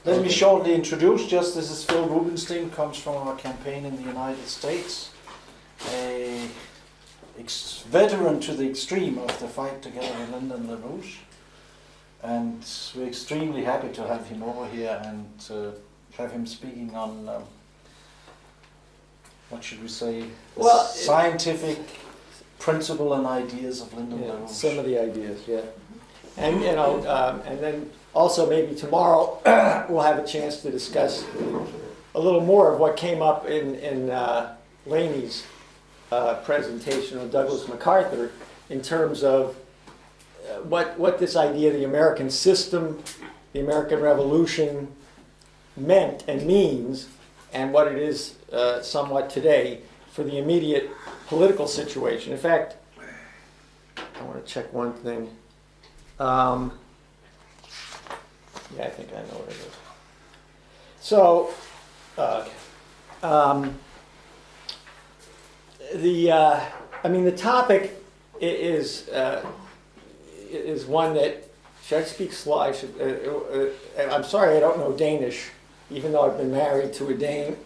Let me shortly introduce, just this is Phil Rubenstein, comes from our campaign in the United States. A veteran to the extreme of the fight together with Lyndon LaRouche. And we're extremely happy to have him over here and have him speaking on, what should we say, scientific principle and ideas of Lyndon LaRouche. Some of the ideas, yeah. And and then also maybe tomorrow we'll have a chance to discuss a little more of what came up in Laney's presentation of Douglas MacArthur in terms of what this idea of the American system, the American Revolution meant and means, and what it is somewhat today for the immediate political situation. In fact, I want to check one thing. Yeah, I think I know what it is. So, the topic is one that, should I speak slow? I'm sorry I don't know Danish, even though I've been married to a Dane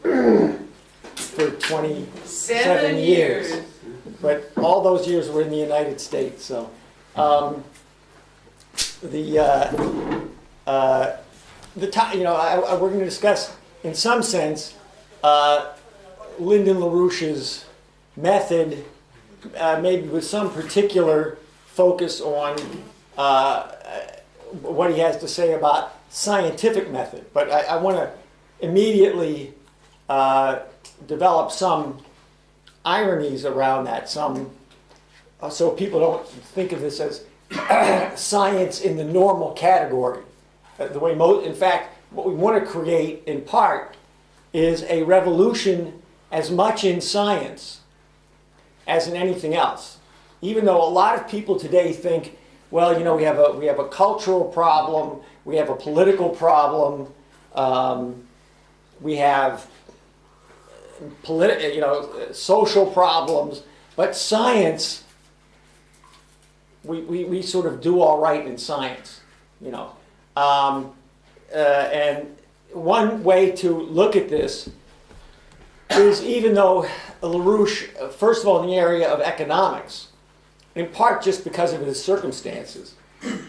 for 27 years. But all those years were in the United States, so. We're going to discuss, in some sense, Lyndon LaRouche's method, maybe with some particular focus on what he has to say about scientific method. But I want to immediately develop some ironies around that, so people don't think of this as science in the normal category. In fact, what we want to create in part is a revolution as much in science as in anything else. Even though a lot of people today think, well, we have a cultural problem, we have a political problem, we have social problems, but science, we sort of do all right in science, and one way to look at this is, even though LaRouche, first of all, in the area of economics, in part just because of his circumstances,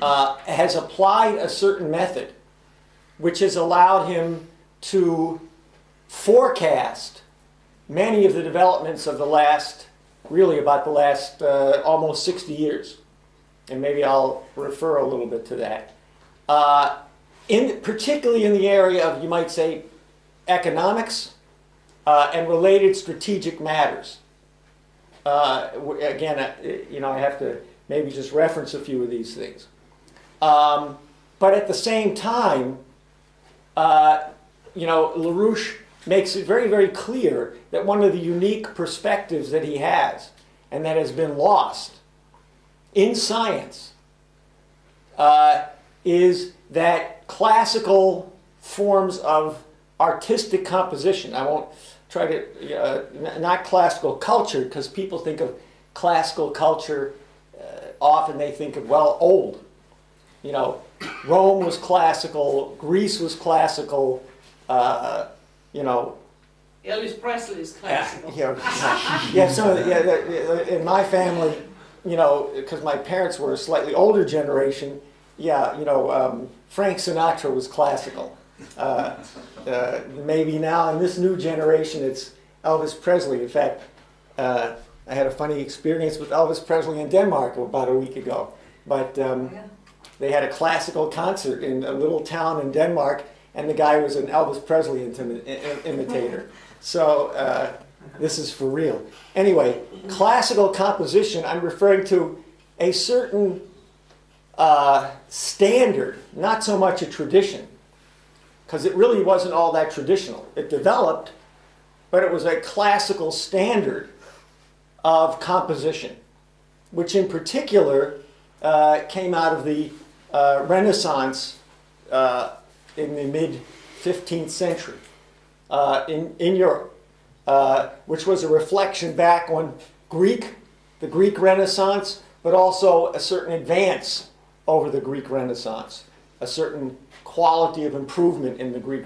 has applied a certain method which has allowed him to forecast many of the developments of about the last almost 60 years. And maybe I'll refer a little bit to that. Particularly in the area of, you might say, economics and related strategic matters. Again, I have to maybe just reference a few of these things. But at the same time, LaRouche makes it very, very clear that one of the unique perspectives that he has, and that has been lost in science, is that classical forms of artistic composition, I won't try to, not classical culture, because people think of classical culture, often they think of, old. Rome was classical, Greece was classical, Elvis Presley is classical. In my family, because my parents were a slightly older generation, Frank Sinatra was classical. Maybe now in this new generation it's Elvis Presley. In fact, I had a funny experience with Elvis Presley in Denmark about a week ago. But they had a classical concert in a little town in Denmark, and the guy was an Elvis Presley imitator. So this is for real. Anyway, classical composition, I'm referring to a certain standard, not so much a tradition, because it really wasn't all that traditional. It developed, but it was a classical standard of composition, which in particular came out of the Renaissance in the mid-15th century in Europe, which was a reflection back on the Greek Renaissance, but also a certain advance over the Greek Renaissance. a certain quality of improvement in the Greek,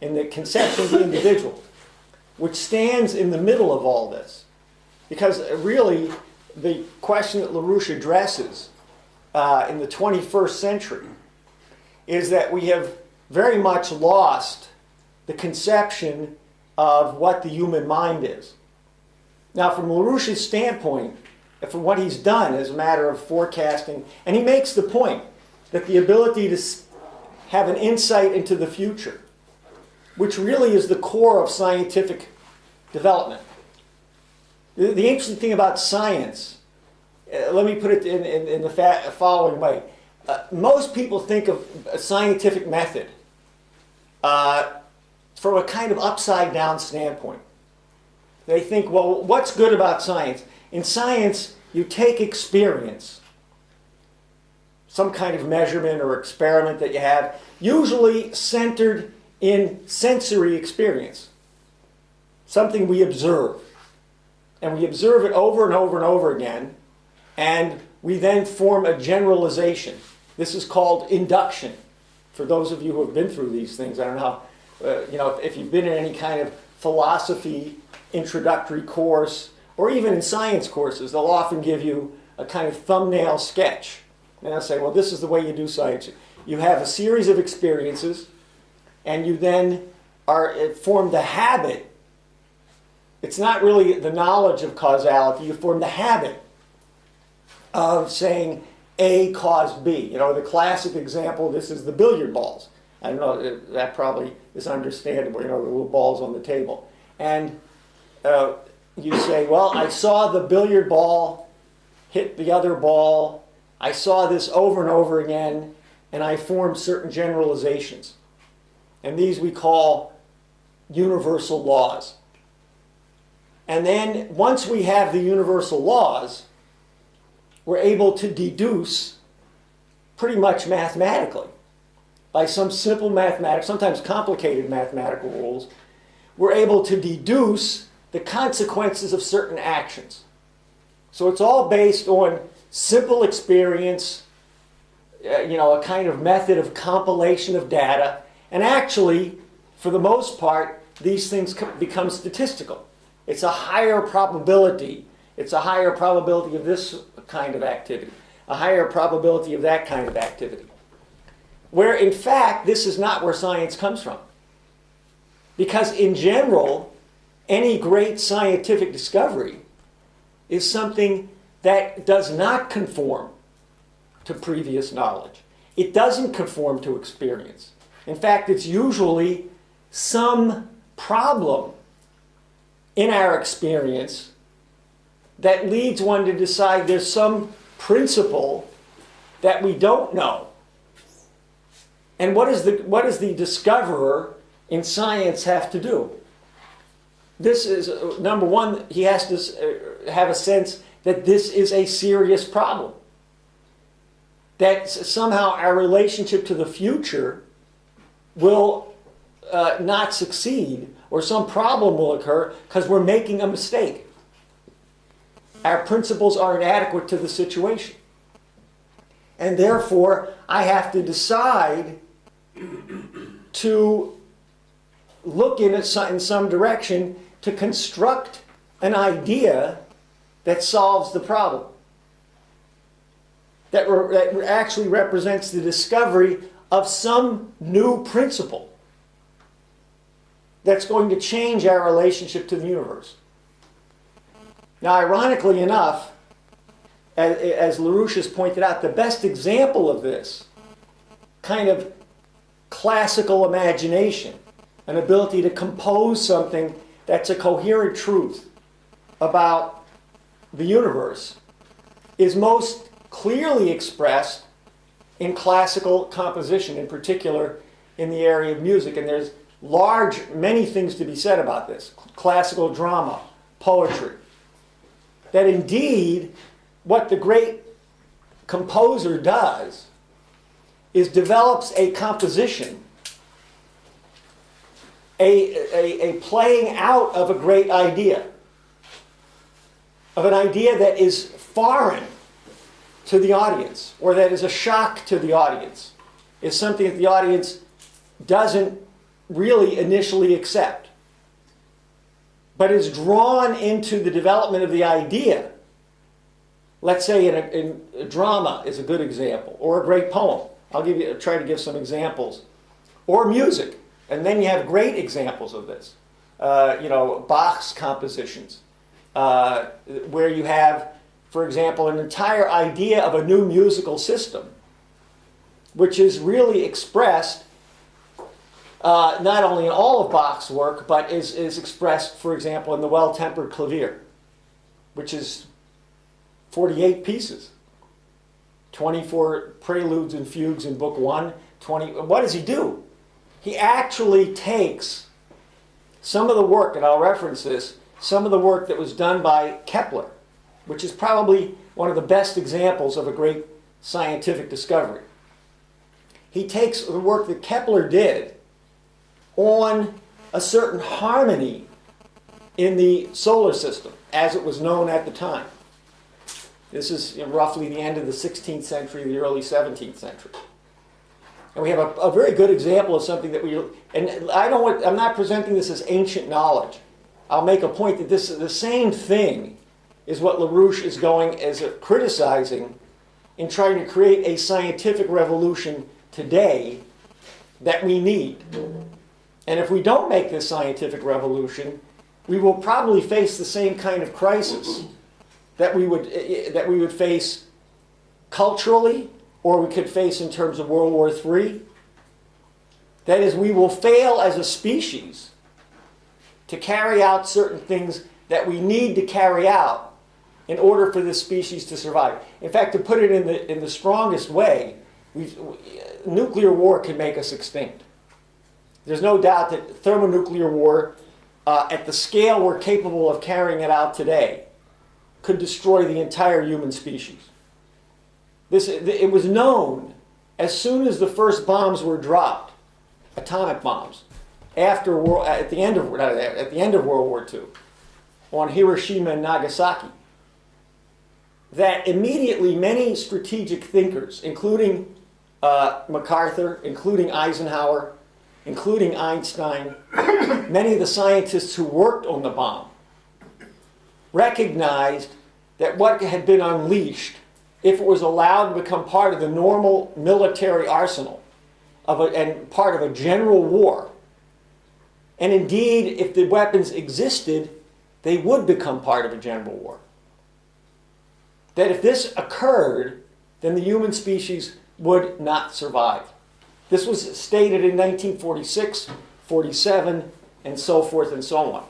in the conception of the individual, which stands in the middle of all this. Because really, the question that LaRouche addresses in the 21st century is that we have very much lost the conception of what the human mind is. Now, from LaRouche's standpoint, from what he's done as a matter of forecasting, and he makes the point that the ability to have an insight into the future, which really is the core of scientific development. The interesting thing about science, let me put it in the following way. Most people think of a scientific method from a kind of upside-down standpoint. They think, well, what's good about science? In science, you take experience, some kind of measurement or experiment that you have, usually centered in sensory experience, something we observe. And we observe it over and over and over again, and we then form a generalization. This is called induction. For those of you who have been through these things, I don't know how, if you've been in any kind of philosophy introductory course, or even in science courses, they'll often give you a kind of thumbnail sketch. And they'll say, well, this is the way you do science. You have a series of experiences, and you then form the habit. It's not really the knowledge of causality. You form the habit of saying A caused B. The classic example of this is the billiard balls. I don't know, that probably is understandable, the little balls on the table. And you say, well, I saw the billiard ball hit the other ball. I saw this over and over again, and I formed certain generalizations. And these we call universal laws. And then once we have the universal laws, we're able to deduce pretty much mathematically, by some simple mathematics, sometimes complicated mathematical rules, we're able to deduce the consequences of certain actions. So it's all based on simple experience, a kind of method of compilation of data, and actually, for the most part, these things become statistical. It's a higher probability. It's a higher probability of this kind of activity, a higher probability of that kind of activity. Where, in fact, this is not where science comes from. Because in general, any great scientific discovery is something that does not conform to previous knowledge. It doesn't conform to experience. In fact, it's usually some problem in our experience that leads one to decide there's some principle that we don't know. And what does the discoverer in science have to do? This is, number one, he has to have a sense that this is a serious problem. That somehow our relationship to the future will not succeed, or some problem will occur because we're making a mistake. Our principles are inadequate to the situation. And therefore, I have to decide to look in some direction to construct an idea that solves the problem. That actually represents the discovery of some new principle that's going to change our relationship to the universe. Now, ironically enough, as LaRouche has pointed out, the best example of this kind of classical imagination, an ability to compose something that's a coherent truth about the universe, is most clearly expressed in classical composition, in particular in the area of music. And there's many things to be said about this. Classical drama, poetry. That indeed, what the great composer does is develops a composition, a playing out of a great idea, of an idea that is foreign to the audience, or that is a shock to the audience. is something that the audience doesn't really initially accept, but is drawn into the development of the idea. Let's say in a drama is a good example, or a great poem. I'll try to give some examples. Or music, and then you have great examples of this. Bach's compositions, where you have, for example, an entire idea of a new musical system, which is really expressed not only in all of Bach's work, but is expressed, for example, in the Well-Tempered Clavier, which is 48 pieces, 24 preludes and fugues in Book 1, 20. What does he do? He actually takes some of the work, and I'll reference this, some of the work that was done by Kepler, which is probably one of the best examples of a great scientific discovery. He takes the work that Kepler did on a certain harmony in the solar system, as it was known at the time. This is roughly the end of the 16th century, the early 17th century. And we have a very good example of something that I'm not presenting this as ancient knowledge. I'll make a point that this is the same thing is what LaRouche is criticizing in trying to create a scientific revolution today that we need. And if we don't make this scientific revolution, we will probably face the same kind of crisis that we would face culturally, or we could face in terms of World War III. That is, we will fail as a species to carry out certain things that we need to carry out in order for this species to survive. In fact, to put it in the strongest way, nuclear war can make us extinct. There's no doubt that thermonuclear war, at the scale we're capable of carrying it out today, could destroy the entire human species. It was known as soon as the first bombs were dropped, atomic bombs, at the end of World War II, on Hiroshima and Nagasaki, that immediately many strategic thinkers, including MacArthur, including Eisenhower, including Einstein, many of the scientists who worked on the bomb, recognized that what had been unleashed, if it was allowed to become part of the normal military arsenal and part of a general war, and indeed, if the weapons existed, they would become part of a general war. That if this occurred, then the human species would not survive. This was stated in 1946, 47, and so forth and so on.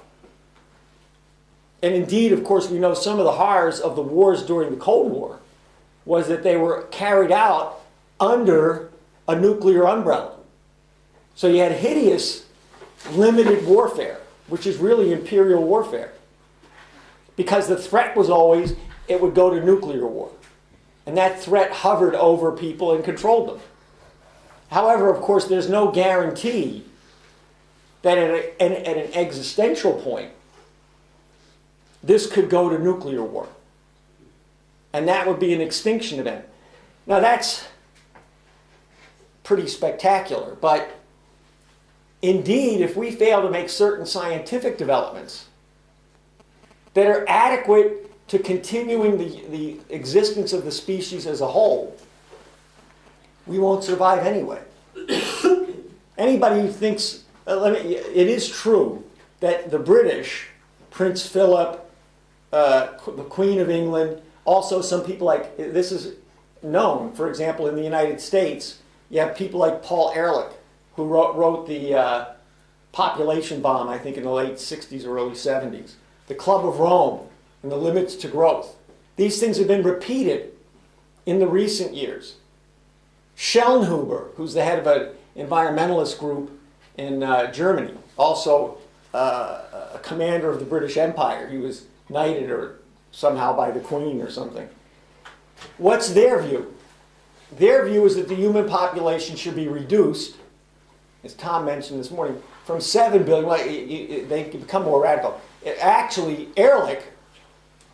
And indeed, of course, we know some of the horrors of the wars during the Cold War was that they were carried out under a nuclear umbrella. So you had hideous, limited warfare, which is really imperial warfare. Because the threat was always, it would go to nuclear war. And that threat hovered over people and controlled them. However, of course, there's no guarantee that at an existential point, this could go to nuclear war. And that would be an extinction event. Now that's pretty spectacular, but indeed, if we fail to make certain scientific developments that are adequate to continuing the existence of the species as a whole, we won't survive anyway. Anybody who thinks, it is true that the British, Prince Philip, the Queen of England, also some people like, this is known, for example, in the United States, you have people like Paul Ehrlich, who wrote the population bomb, I think in the late 60s or early 70s, the Club of Rome, and the limits to growth. These things have been repeated in the recent years. Schellnhuber, who's the head of an environmentalist group in Germany, also a commander of the British Empire. He was knighted or somehow by the Queen or something. What's their view? Their view is that the human population should be reduced, as Tom mentioned this morning, from 7 billion, they can become more radical. Actually, Ehrlich,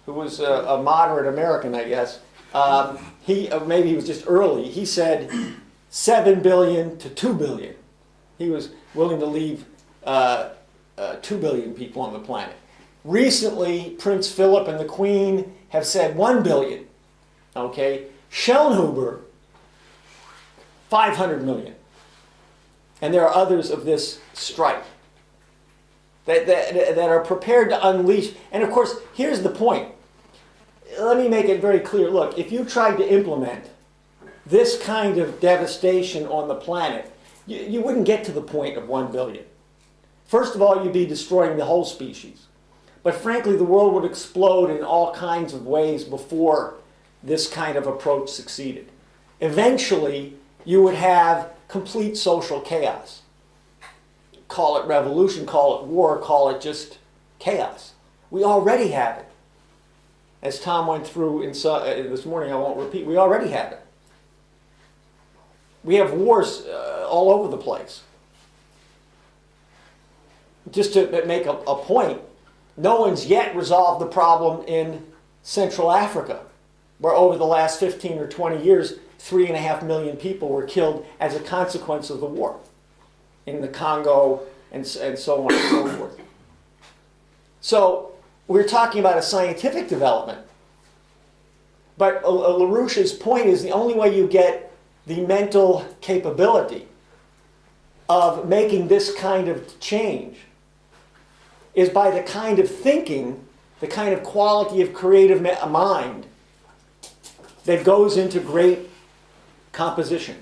who was a moderate American, I guess, maybe he was just early, he said 7 billion to 2 billion. He was willing to leave 2 billion people on the planet. Recently, Prince Philip and the Queen have said 1 billion. Okay? Schellnhuber, 500 million. And there are others of this stripe that are prepared to unleash. And of course, here's the point. Let me make it very clear. Look, if you tried to implement this kind of devastation on the planet, you wouldn't get to the point of 1 billion. First of all, you'd be destroying the whole species. But frankly, the world would explode in all kinds of ways before this kind of approach succeeded. Eventually, you would have complete social chaos. Call it revolution, call it war, call it just chaos. We already have it. As Tom went through this morning, I won't repeat, we already have it. We have wars all over the place. Just to make a point, no one's yet resolved the problem in Central Africa, where over the last 15 or 20 years, 3.5 million people were killed as a consequence of the war in the Congo and so on and so forth. So we're talking about a scientific development. But LaRouche's point is the only way you get the mental capability of making this kind of change is by the kind of thinking, the kind of quality of creative mind that goes into great composition.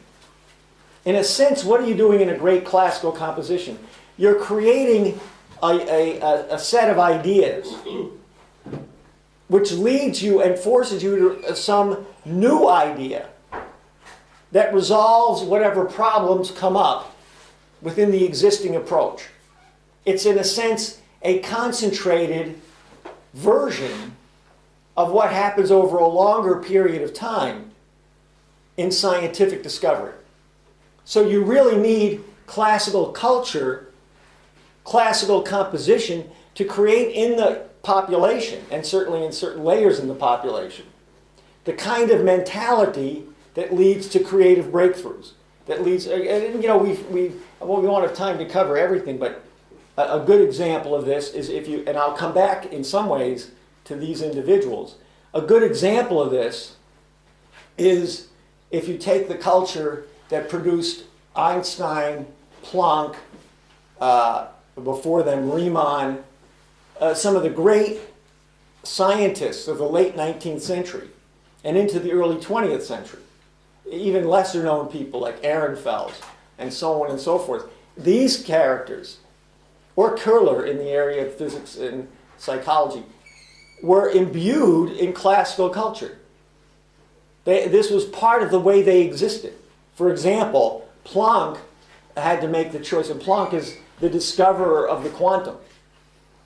In a sense, what are you doing in a great classical composition? You're creating a set of ideas which leads you and forces you to some new idea that resolves whatever problems come up within the existing approach. It's, in a sense, a concentrated version of what happens over a longer period of time in scientific discovery. So you really need classical culture, classical composition to create in the population, and certainly in certain layers in the population, the kind of mentality that leads to creative breakthroughs. That leads, and you know, we won't have time to cover everything, but a good example of this is if you, and I'll come back in some ways to these individuals. A good example of this is if you take the culture that produced Einstein, Planck, before them Riemann, some of the great scientists of the late 19th century and into the early 20th century, even lesser known people like Ehrenfeld and so on and so forth. These characters, or Köhler in the area of physics and psychology, were imbued in classical culture. This was part of the way they existed. For example, Planck had to make the choice, and Planck is the discoverer of the quantum,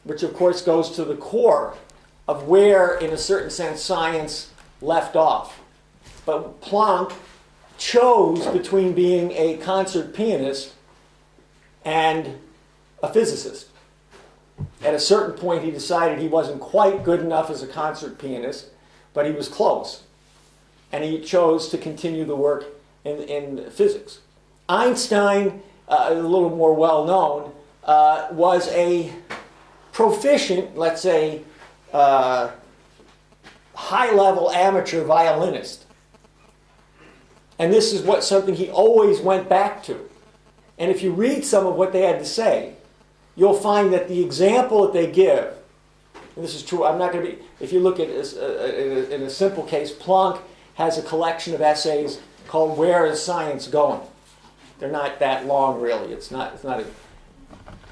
which of course goes to the core of where, in a certain sense, science left off. But Planck chose between being a concert pianist and a physicist. At a certain point, he decided he wasn't quite good enough as a concert pianist, but he was close. And he chose to continue the work in physics. Einstein, a little more well-known, was a proficient, let's say, high-level amateur violinist. And this is something he always went back to. And if you read some of what they had to say, you'll find that the example that they give, and this is true, I'm not going to be, if you look at in a simple case, Planck has a collection of essays called Where is Science Going? They're not that long, really. And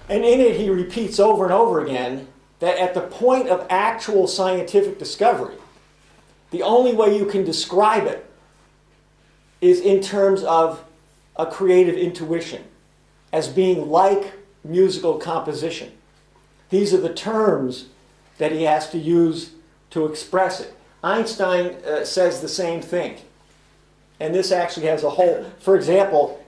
in it, he repeats over and over again that at the point of actual scientific discovery, the only way you can describe it is in terms of a creative intuition, as being like musical composition. These are the terms that he has to use to express it. Einstein says the same thing. And this actually has a whole, for example,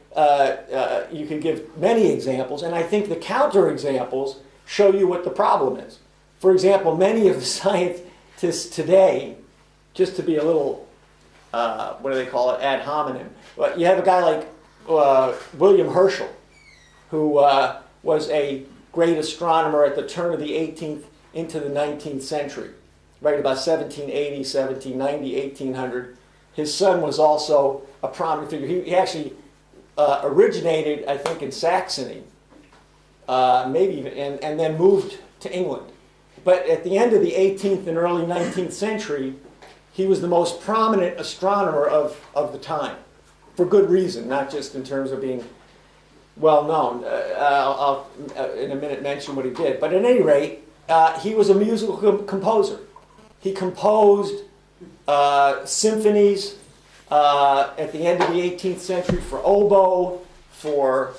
you could give many examples, and I think the counter-examples show you what the problem is. For example, many of the scientists today, just to be a little, what do they call it, ad hominem, but you have a guy like William Herschel, who was a great astronomer at the turn of the 18th into the 19th century, right about 1780, 1790, 1800. His son was also a prominent figure. He actually originated, I think, in Saxony, maybe even, and then moved to England. But at the end of the 18th and early 19th century, he was the most prominent astronomer of the time, for good reason, not just in terms of being well known. I'll in a minute mention what he did. But at any rate, he was a musical composer. He composed symphonies at the end of the 18th century for oboe, for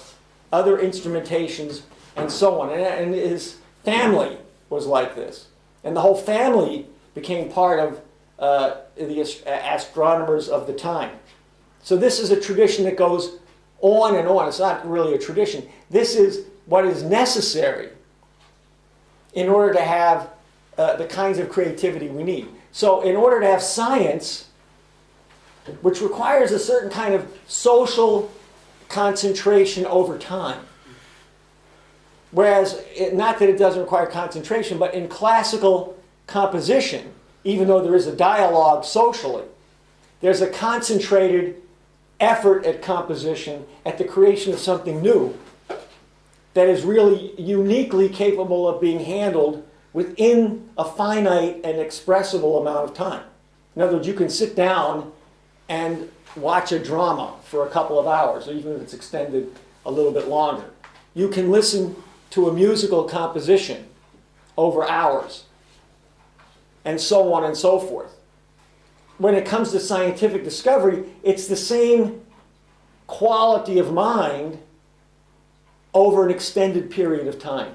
other instrumentations, and so on. And his family was like this. And the whole family became part of the astronomers of the time. So this is a tradition that goes on and on. It's not really a tradition. This is what is necessary in order to have the kinds of creativity we need. So in order to have science, which requires a certain kind of social concentration over time, whereas, not that it doesn't require concentration, but in classical composition, even though there is a dialogue socially, there's a concentrated effort at composition, at the creation of something new that is really uniquely capable of being handled within a finite and expressible amount of time. In other words, you can sit down and watch a drama for a couple of hours, or even if it's extended a little bit longer. You can listen to a musical composition over hours, and so on and so forth. When it comes to scientific discovery, it's the same quality of mind over an extended period of time.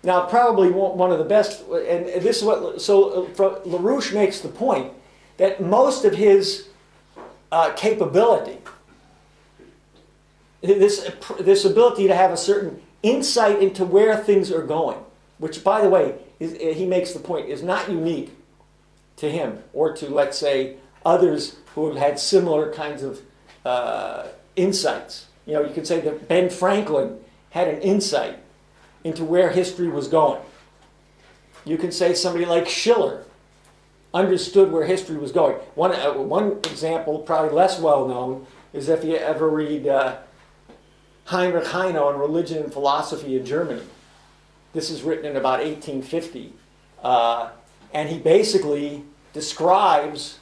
Now, probably one of the best, and this is what, so LaRouche makes the point that most of his capability, this ability to have a certain insight into where things are going, which, by the way, he makes the point, is not unique to him or to, let's say, others who have had similar kinds of insights. You know, you could say that Ben Franklin had an insight into where history was going. You can say somebody like Schiller understood where history was going. One example, probably less well known, is if you ever read Heinrich Heine on Religion and Philosophy in Germany. This is written in about 1850. And he basically describes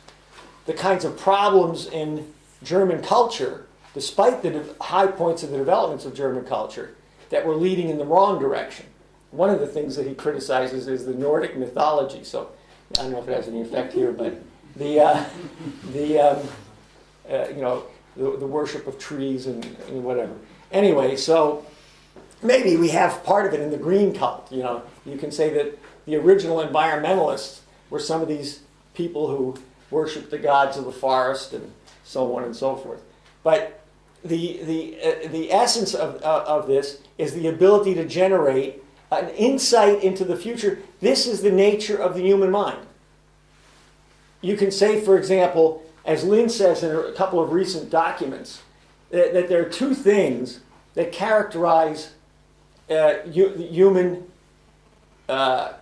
the kinds of problems in German culture, despite the high points of the developments of German culture, that were leading in the wrong direction. One of the things that he criticizes is the Nordic mythology. So I don't know if it has any effect here, but the worship of trees and whatever. Anyway, so maybe we have part of it in the green cult. You know, you can say that the original environmentalists were some of these people who worshiped the gods of the forest and so on and so forth. But the essence of this is the ability to generate an insight into the future. This is the nature of the human mind. You can say, for example, as Lynn says in a couple of recent documents, that there are two things that characterize human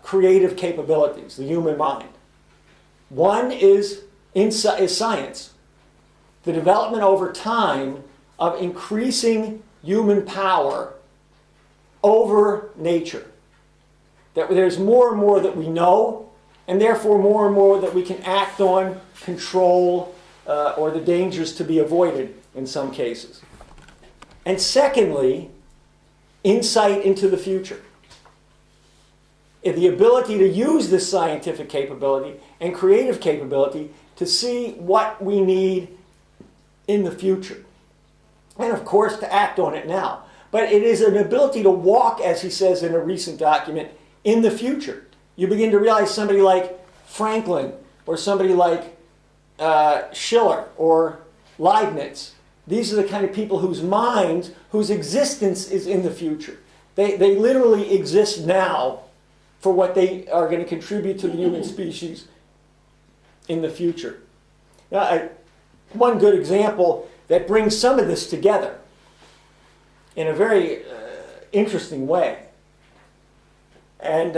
creative capabilities, the human mind. One is science, the development over time of increasing human power over nature. That there's more and more that we know, and therefore more and more that we can act on, control, or the dangers to be avoided in some cases. And secondly, insight into the future. The ability to use this scientific capability and creative capability to see what we need in the future. And of course, to act on it now. But it is an ability to walk, as he says in a recent document, in the future. You begin to realize somebody like Franklin, or somebody like Schiller, or Leibniz. These are the kind of people whose minds, whose existence is in the future. They literally exist now for what they are going to contribute to the human species in the future. Now, one good example that brings some of this together in a very interesting way. And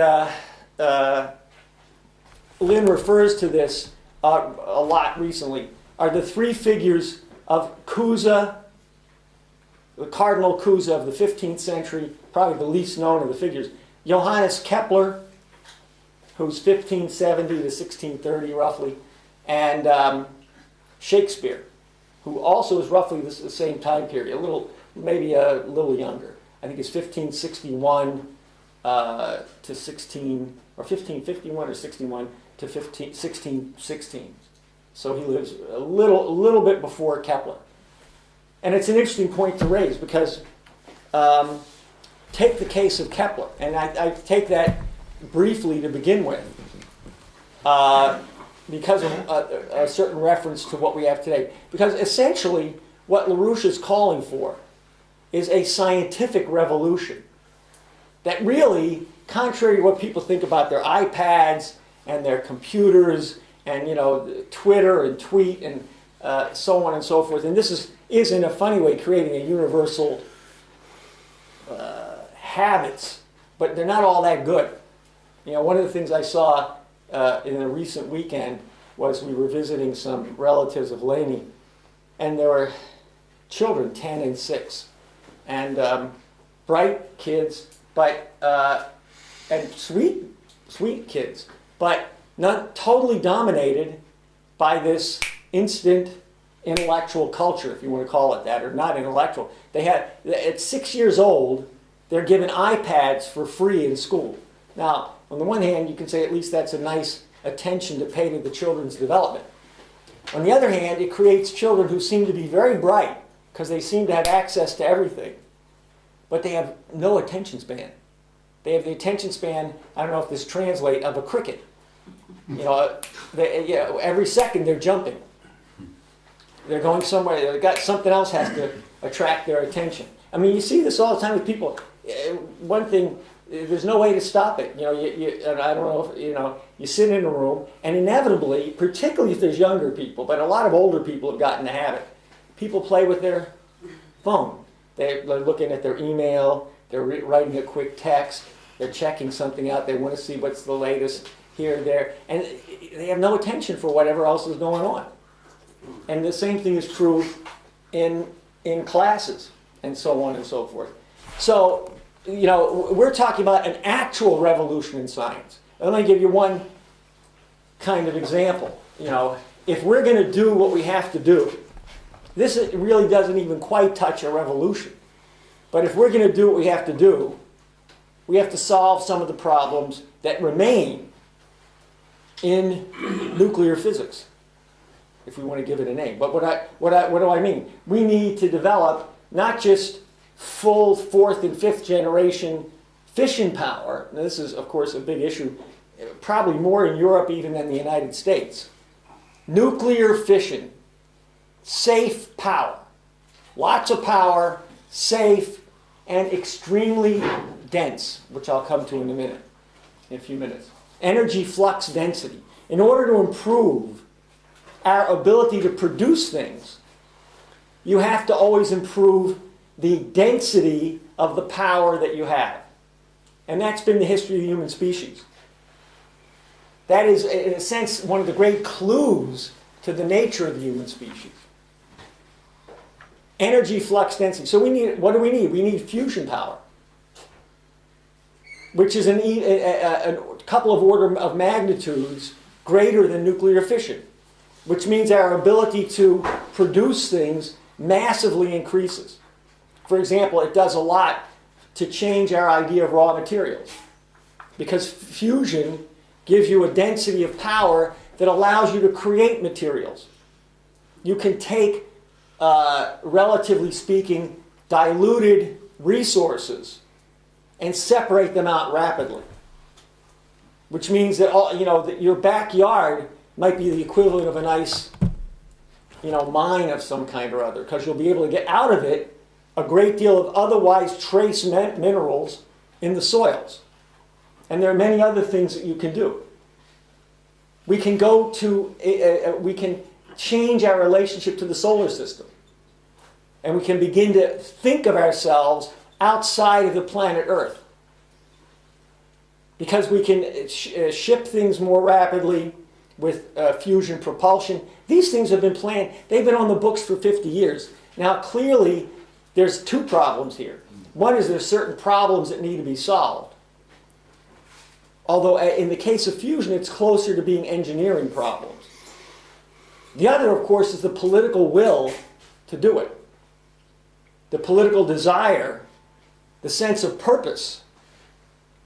Lynn refers to this a lot recently, are the three figures of Cusa, the Cardinal Cusa of the 15th century, probably the least known of the figures. Johannes Kepler, who's 1570 to 1630 roughly, and Shakespeare, who also is roughly the same time period, maybe a little younger. I think it's 1561 to 1551 or 61 to 1616. So he lives a little bit before Kepler. And it's an interesting point to raise because take the case of Kepler, and I take that briefly to begin with because of a certain reference to what we have today. Because essentially what LaRouche is calling for is a scientific revolution that really, contrary to what people think about their iPads and their computers and Twitter and tweet and so on and so forth, and this is in a funny way creating a universal habits, but they're not all that good. One of the things I saw in a recent weekend was we were visiting some relatives of Laney, and there were children, 10 and 6, and bright kids, but and sweet kids, but not totally dominated by this instant intellectual culture, if you want to call it that, or not intellectual. They had, at 6 years old, they're given iPads for free in school. Now, on the one hand, you can say at least that's a nice attention to pay to the children's development. On the other hand, it creates children who seem to be very bright because they seem to have access to everything, but they have no attention span. They have the attention span, I don't know if this translates, of a cricket. Every second they're jumping. They're going somewhere. They've got something else has to attract their attention. I mean, you see this all the time with people. One thing, there's no way to stop it. And I don't know if, you sit in a room, and inevitably, particularly if there's younger people, but a lot of older people have gotten the habit. People play with their phone. They're looking at their email. They're writing a quick text. They're checking something out. They want to see what's the latest here and there. And they have no attention for whatever else is going on. And the same thing is true in classes and so on and so forth. So, we're talking about an actual revolution in science. Let me give you one kind of example. If we're going to do what we have to do, this really doesn't even quite touch a revolution. But if we're going to do what we have to do, we have to solve some of the problems that remain in nuclear physics, if we want to give it a name. But what do I mean? We need to develop not just full 4th and 5th generation fission power. Now, this is, of course, a big issue, probably more in Europe even than the United States. Nuclear fission, safe power. Lots of power, safe, and extremely dense, which I'll come to in a few minutes. Energy flux density. In order to improve our ability to produce things, you have to always improve the density of the power that you have. And that's been the history of the human species. That is, in a sense, one of the great clues to the nature of the human species. Energy flux density. So what do we need? We need fusion power, which is a couple of order of magnitudes greater than nuclear fission, which means our ability to produce things massively increases. For example, it does a lot to change our idea of raw materials, because fusion gives you a density of power that allows you to create materials. You can take, relatively speaking, diluted resources and separate them out rapidly, which means that that your backyard might be the equivalent of a nice, mine of some kind or other, because you'll be able to get out of it a great deal of otherwise trace minerals in the soils. And there are many other things that you can do. We can we can change our relationship to the solar system. and we can begin to think of ourselves outside of the planet Earth. Because we can ship things more rapidly with fusion propulsion. These things have been planned. They've been on the books for 50 years. Now, clearly, there's two problems here. One is there's certain problems that need to be solved. Although in the case of fusion, it's closer to being engineering problems. The other, of course, is the political will to do it. The political desire, the sense of purpose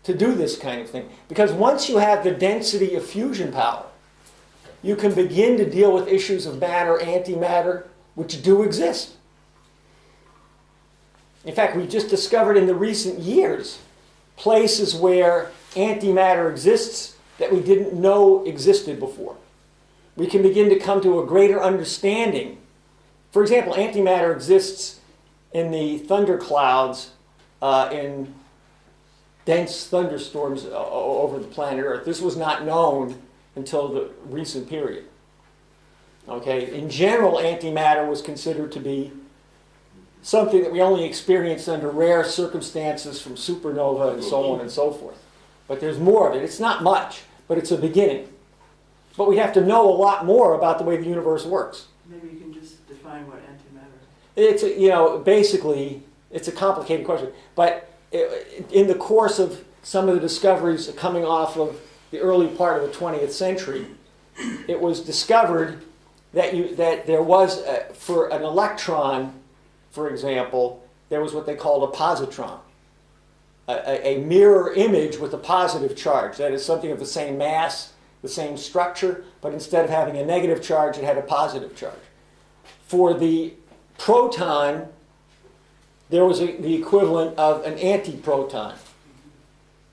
to do this kind of thing. Because once you have the density of fusion power, you can begin to deal with issues of matter, antimatter, which do exist. In fact, we just discovered in the recent years places where antimatter exists that we didn't know existed before. We can begin to come to a greater understanding. For example, antimatter exists in the thunder clouds in dense thunderstorms over the planet Earth. This was not known until the recent period. Okay? In general, antimatter was considered to be something that we only experienced under rare circumstances from supernova and so on and so forth. But there's more of it. It's not much, but it's a beginning. But we have to know a lot more about the way the universe works. Maybe you can just define what antimatter It's is. basically, it's a complicated question. But in the course of some of the discoveries coming off of the early part of the 20th century, it was discovered that there was, for an electron, for example, there was what they called a positron. A mirror image with a positive charge. That is something of the same mass, the same structure, but instead of having a negative charge, it had a positive charge. For the proton, there was the equivalent of an antiproton.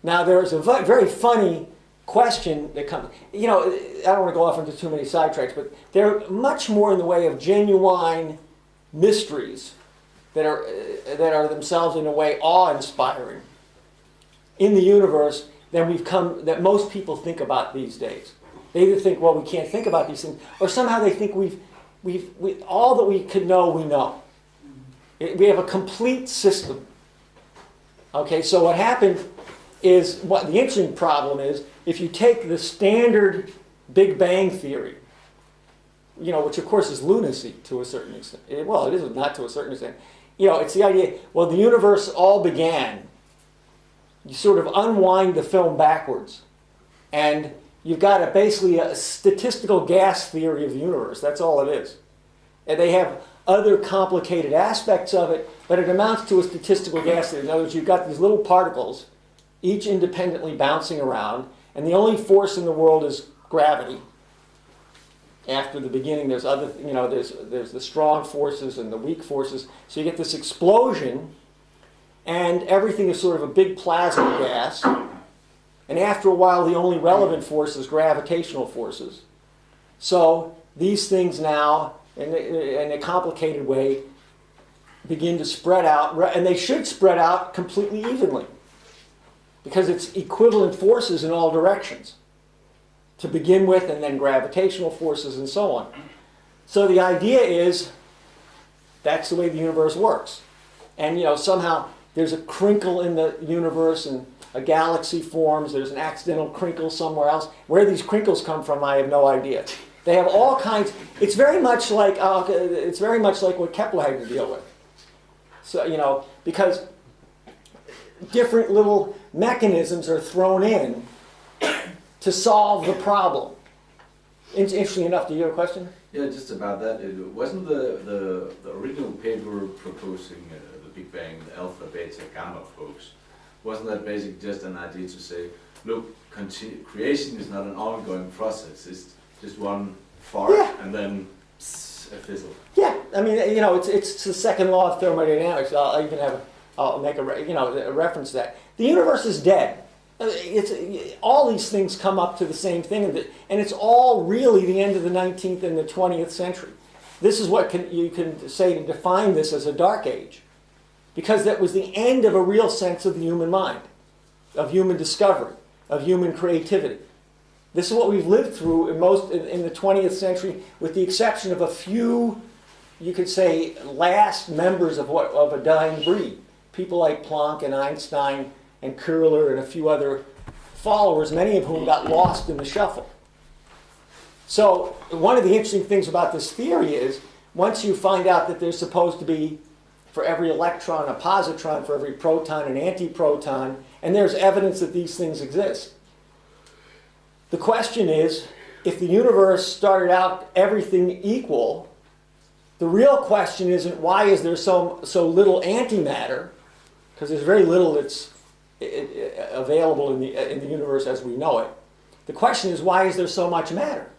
Now, there's a very funny question that comes. I don't want to go off into too many sidetracks, but there are much more in the way of genuine mysteries that are themselves, in a way, awe-inspiring in the universe that most people think about these days. They either think, well, we can't think about these things, or somehow they think we've all that we could know, we know. We have a complete system. Okay, so what happened is, what the interesting problem is, if you take the standard Big Bang theory, which of course is lunacy to a certain extent. Well, it is not to a certain extent. It's the idea, well, the universe all began. You sort of unwind the film backwards, and you've got basically a statistical gas theory of the universe. That's all it is. And they have other complicated aspects of it, but it amounts to a statistical gas theory. In other words, you've got these little particles, each independently bouncing around, and the only force in the world is gravity. After the beginning, there's other, there's the strong forces and the weak forces. So you get this explosion, and everything is sort of a big plasma gas. And after a while, the only relevant force is gravitational forces. So these things now, in a complicated way, begin to spread out, and they should spread out completely evenly, because it's equivalent forces in all directions to begin with, and then gravitational forces and so on. So the idea is that's the way the universe works. And somehow there's a crinkle in the universe and a galaxy forms, there's an accidental crinkle somewhere else. Where these crinkles come from, I have no idea. They have all kinds. It's very much like what Kepler had to deal with. So because different little mechanisms are thrown in to solve the problem. Interesting enough, do you have a question? Yeah, just about that. It wasn't the original paper proposing the Big Bang, the alpha, beta, gamma folks. Wasn't that basically just an idea to say, look, creation is not an ongoing process. It's just one fart, yeah, and then a fizzle. Yeah, I mean, it's the second law of thermodynamics. I'll make a reference to that. The universe is dead. All these things come up to the same thing, and it's all really the end of the 19th and the 20th century. This is what you can say to define this as a dark age, because that was the end of a real sense of the human mind, of human discovery, of human creativity. This is what we've lived through in the 20th century, with the exception of a few, you could say, last members of a dying breed. People like Planck and Einstein and Köhler and a few other followers, many of whom got lost in the shuffle. So one of the interesting things about this theory is, once you find out that there's supposed to be, for every electron, a positron, for every proton, an antiproton, and there's evidence that these things exist. The question is, if the universe started out everything equal, the real question isn't why is there so little antimatter, because there's very little that's available in the universe as we know it. The question is, why is there so much matter?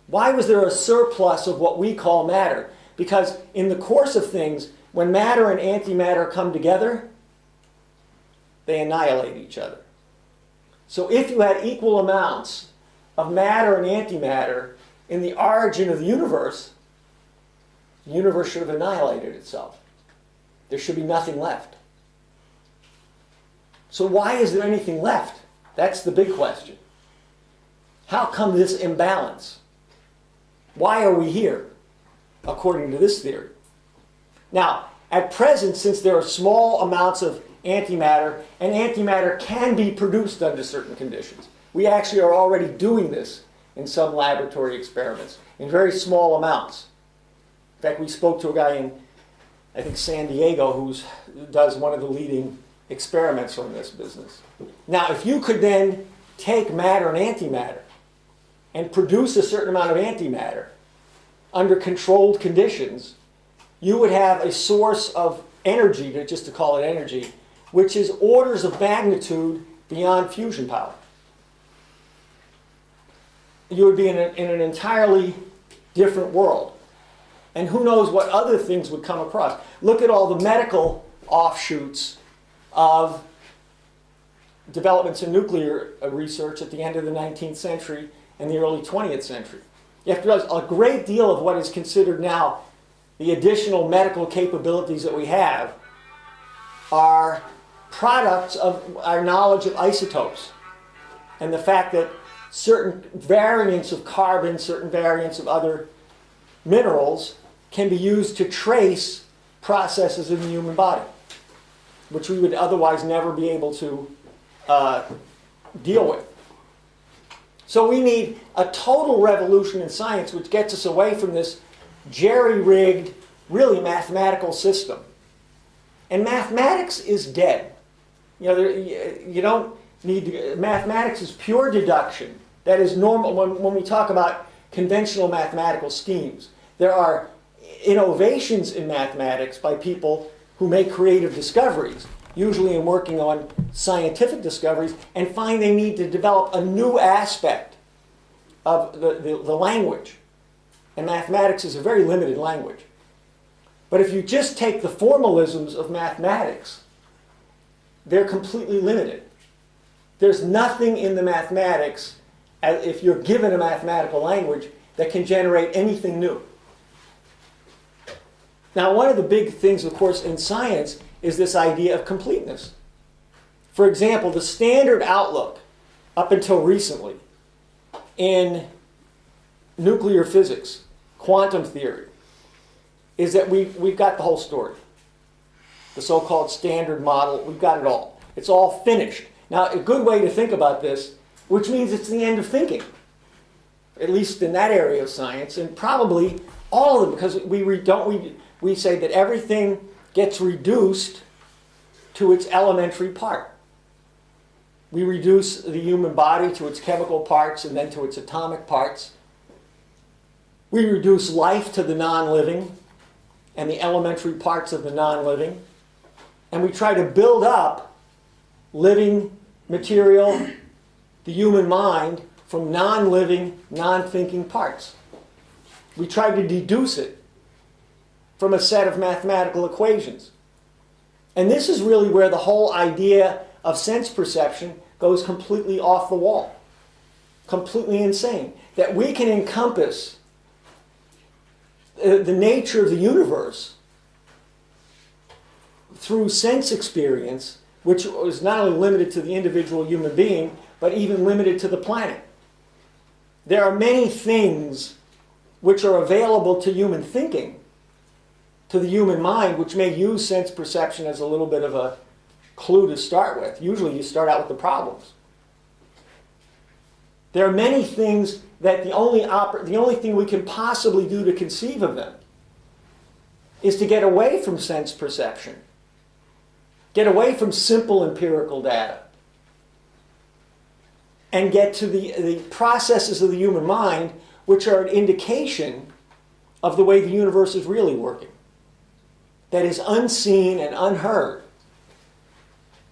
Why was there a surplus of what we call matter? Because in the course of things, when matter and antimatter come together, they annihilate each other. So if you had equal amounts of matter and antimatter in the origin of the universe should have annihilated itself. There should be nothing left. So why is there anything left? That's the big question. How come this imbalance? Why are we here, according to this theory? Now, at present, since there are small amounts of antimatter, and antimatter can be produced under certain conditions. We actually are already doing this in some laboratory experiments, in very small amounts. In fact, we spoke to a guy in, I think, San Diego, who does one of the leading experiments on this business. Now, if you could then take matter and antimatter and produce a certain amount of antimatter under controlled conditions, you would have a source of energy, just to call it energy, which is orders of magnitude beyond fusion power. You would be in an entirely different world. And who knows what other things would come across. Look at all the medical offshoots of developments in nuclear research at the end of the 19th century and the early 20th century. You have to realize a great deal of what is considered now the additional medical capabilities that we have are products of our knowledge of isotopes and the fact that certain variants of carbon, certain variants of other minerals can be used to trace processes in the human body, which we would otherwise never be able to deal with. So we need a total revolution in science which gets us away from this jerry-rigged, really mathematical system. And mathematics is dead. You know, you don't need to, mathematics is pure deduction. That is normal when we talk about conventional mathematical schemes. There are innovations in mathematics by people who make creative discoveries, usually in working on scientific discoveries, and find they need to develop a new aspect of the language. And mathematics is a very limited language. But if you just take the formalisms of mathematics, they're completely limited. There's nothing in the mathematics, if you're given a mathematical language, that can generate anything new. Now, one of the big things, of course, in science is this idea of completeness. For example, the standard outlook, up until recently, in nuclear physics, quantum theory, is that we've got the whole story. The so-called standard model, we've got it all. It's all finished. Now, a good way to think about this, which means it's the end of thinking, at least in that area of science, and probably all of them, because we say that everything gets reduced to its elementary part. We reduce the human body to its chemical parts and then to its atomic parts. We reduce life to the non-living and the elementary parts of the non-living. And we try to build up living material, the human mind, from non-living, non-thinking parts. We try to deduce it from a set of mathematical equations. And this is really where the whole idea of sense perception goes completely off the wall. Completely insane. That we can encompass the nature of the universe through sense experience, which is not only limited to the individual human being, but even limited to the planet. There are many things which are available to human thinking to the human mind, which may use sense perception as a little bit of a clue to start with. Usually you start out with the problems. There are many things that the only thing we can possibly do to conceive of them is to get away from sense perception. Get away from simple empirical data. And get to the processes of the human mind, which are an indication of the way the universe is really working. That is unseen and unheard.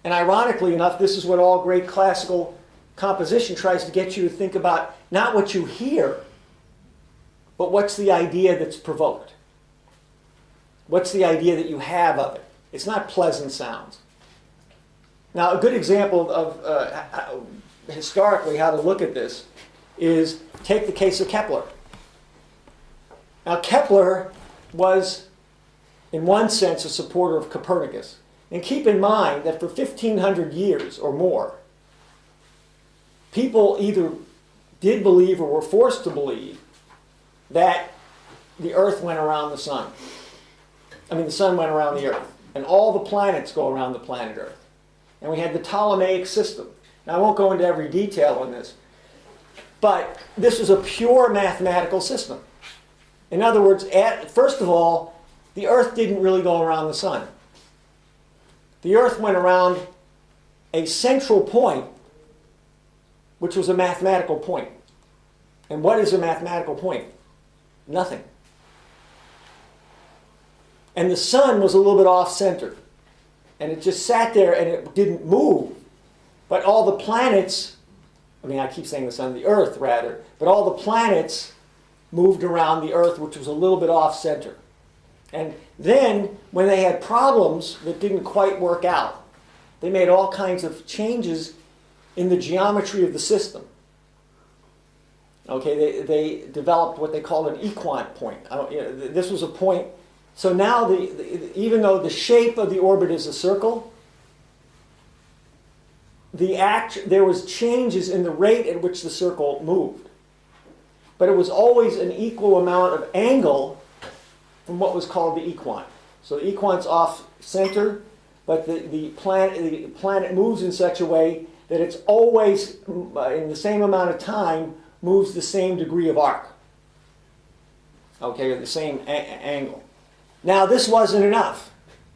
And ironically enough, this is what all great classical composition tries to get you to think about, not what you hear, but what's the idea that's provoked. What's the idea that you have of it? It's not pleasant sounds. Now, a good example of historically how to look at this is take the case of Kepler. Now, Kepler was, in one sense, a supporter of Copernicus. And keep in mind that for 1,500 years or more, people either did believe or were forced to believe that the Earth went around the sun. I mean, the sun went around the Earth. And all the planets go around the planet Earth. And we had the Ptolemaic system. Now, I won't go into every detail on this, but this was a pure mathematical system. In other words, first of all, the Earth didn't really go around the sun. The Earth went around a central point, which was a mathematical point. And what is a mathematical point? Nothing. And the sun was a little bit off-center. And it just sat there and it didn't move. But all the planets, I keep saying the sun, the Earth rather, but all the planets moved around the Earth, which was a little bit off-center. And then, when they had problems that didn't quite work out, they made all kinds of changes in the geometry of the system. Okay, they developed what they called an equant point. This was a point. So now, even though the shape of the orbit is a circle, there was changes in the rate at which the circle moved. But it was always an equal amount of angle from what was called the equant. So the equant's off-center, but the planet moves in such a way that it's always, in the same amount of time, moves the same degree of arc. Okay, or the same angle. Now, this wasn't enough,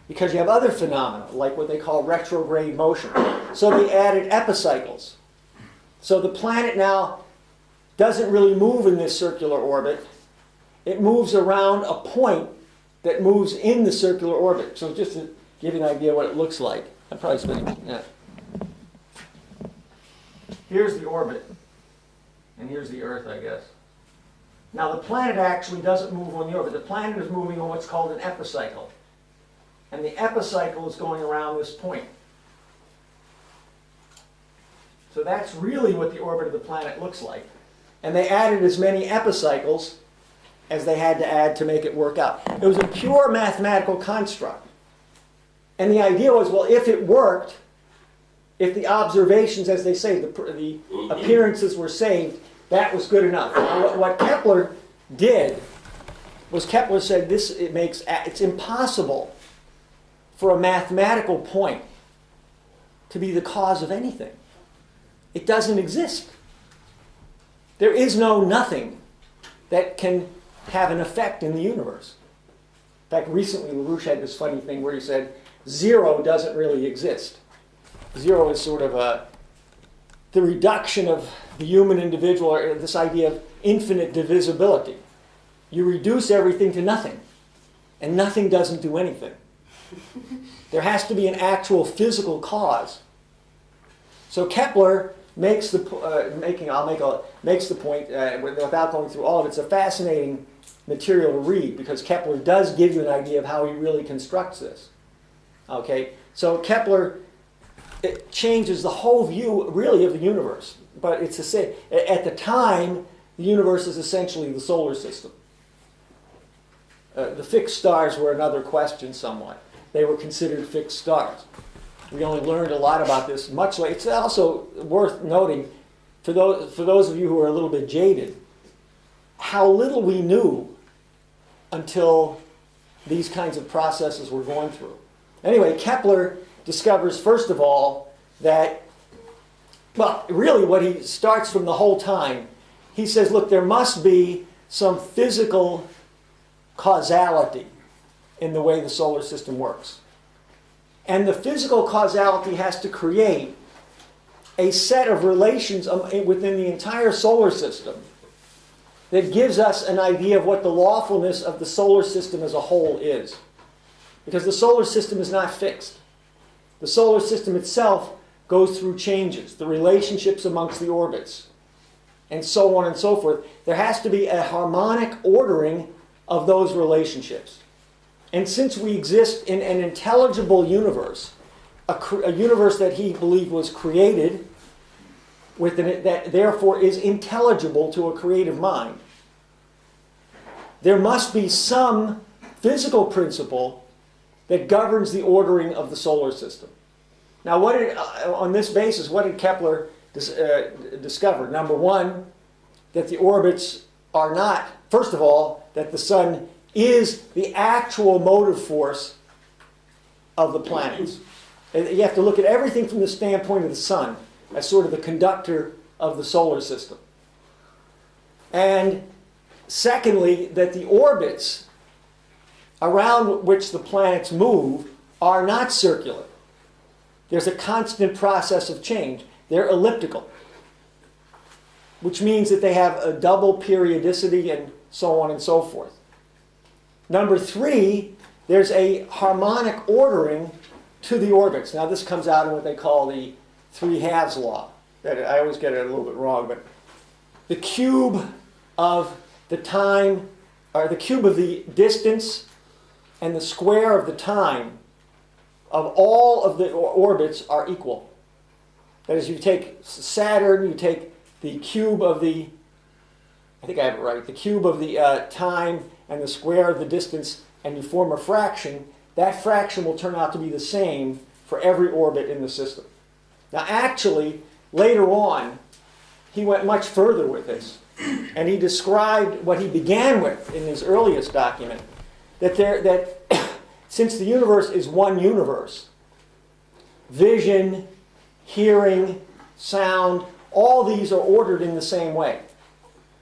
because you have other phenomena, like what they call retrograde motion. So they added epicycles. So the planet now doesn't really move in this circular orbit. It moves around a point that moves in the circular orbit. So just to give you an idea what it looks like. I'm probably spending, yeah. Here's the orbit. And here's the Earth, I guess. Now the planet actually doesn't move on the orbit. The planet is moving on what's called an epicycle. And the epicycle is going around this point. So that's really what the orbit of the planet looks like. And they added as many epicycles as they had to add to make it work out. It was a pure mathematical construct. And the idea was, well, if it worked, if the observations, as they say, the appearances were saved, that was good enough. What Kepler did was Kepler said it's impossible for a mathematical point to be the cause of anything. It doesn't exist. There is no nothing that can have an effect in the universe. In fact, recently LaRouche had this funny thing where he said, zero doesn't really exist. Zero is sort of the reduction of the human individual, or this idea of infinite divisibility. You reduce everything to nothing, and nothing doesn't do anything. There has to be an actual physical cause. So Kepler makes the point without going through all of it. It's a fascinating material to read because Kepler does give you an idea of how he really constructs this. Okay, so Kepler changes the whole view, really, of the universe. But it's at the time, the universe is essentially the solar system. The fixed stars were another question, somewhat. They were considered fixed stars. We only learned a lot about this much later. It's also worth noting, for those of you who are a little bit jaded, how little we knew until these kinds of processes we're going through. Anyway, Kepler discovers, first of all, that, well, really what he starts from the whole time, he says, look, there must be some physical causality in the way the solar system works. And the physical causality has to create a set of relations within the entire solar system that gives us an idea of what the lawfulness of the solar system as a whole is. Because the solar system is not fixed. The solar system itself goes through changes, the relationships amongst the orbits, and so on and so forth. There has to be a harmonic ordering of those relationships. And since we exist in an intelligible universe, a universe that he believed was created, that therefore is intelligible to a creative mind, there must be some physical principle that governs the ordering of the solar system. Now, on this basis, what did Kepler discover? Number one, that the orbits are not, first of all, that the sun is the actual motive force of the planets. You have to look at everything from the standpoint of the sun as sort of the conductor of the solar system. And secondly, that the orbits around which the planets move are not circular. There's a constant process of change. They're elliptical, which means that they have a double periodicity and so on and so forth. Number three, there's a harmonic ordering to the orbits. Now this comes out in what they call the 3/2 law. I always get it a little bit wrong, but the cube of the time, or the cube of the distance and the square of the time of all of the orbits are equal. That is, you take Saturn, you take the cube of the, I think I have it right, the cube of the time and the square of the distance, and you form a fraction. That fraction will turn out to be the same for every orbit in the system. Now actually, later on, he went much further with this, and he described what he began with in his earliest document, that since the universe is one universe, vision, hearing, sound, all these are ordered in the same way.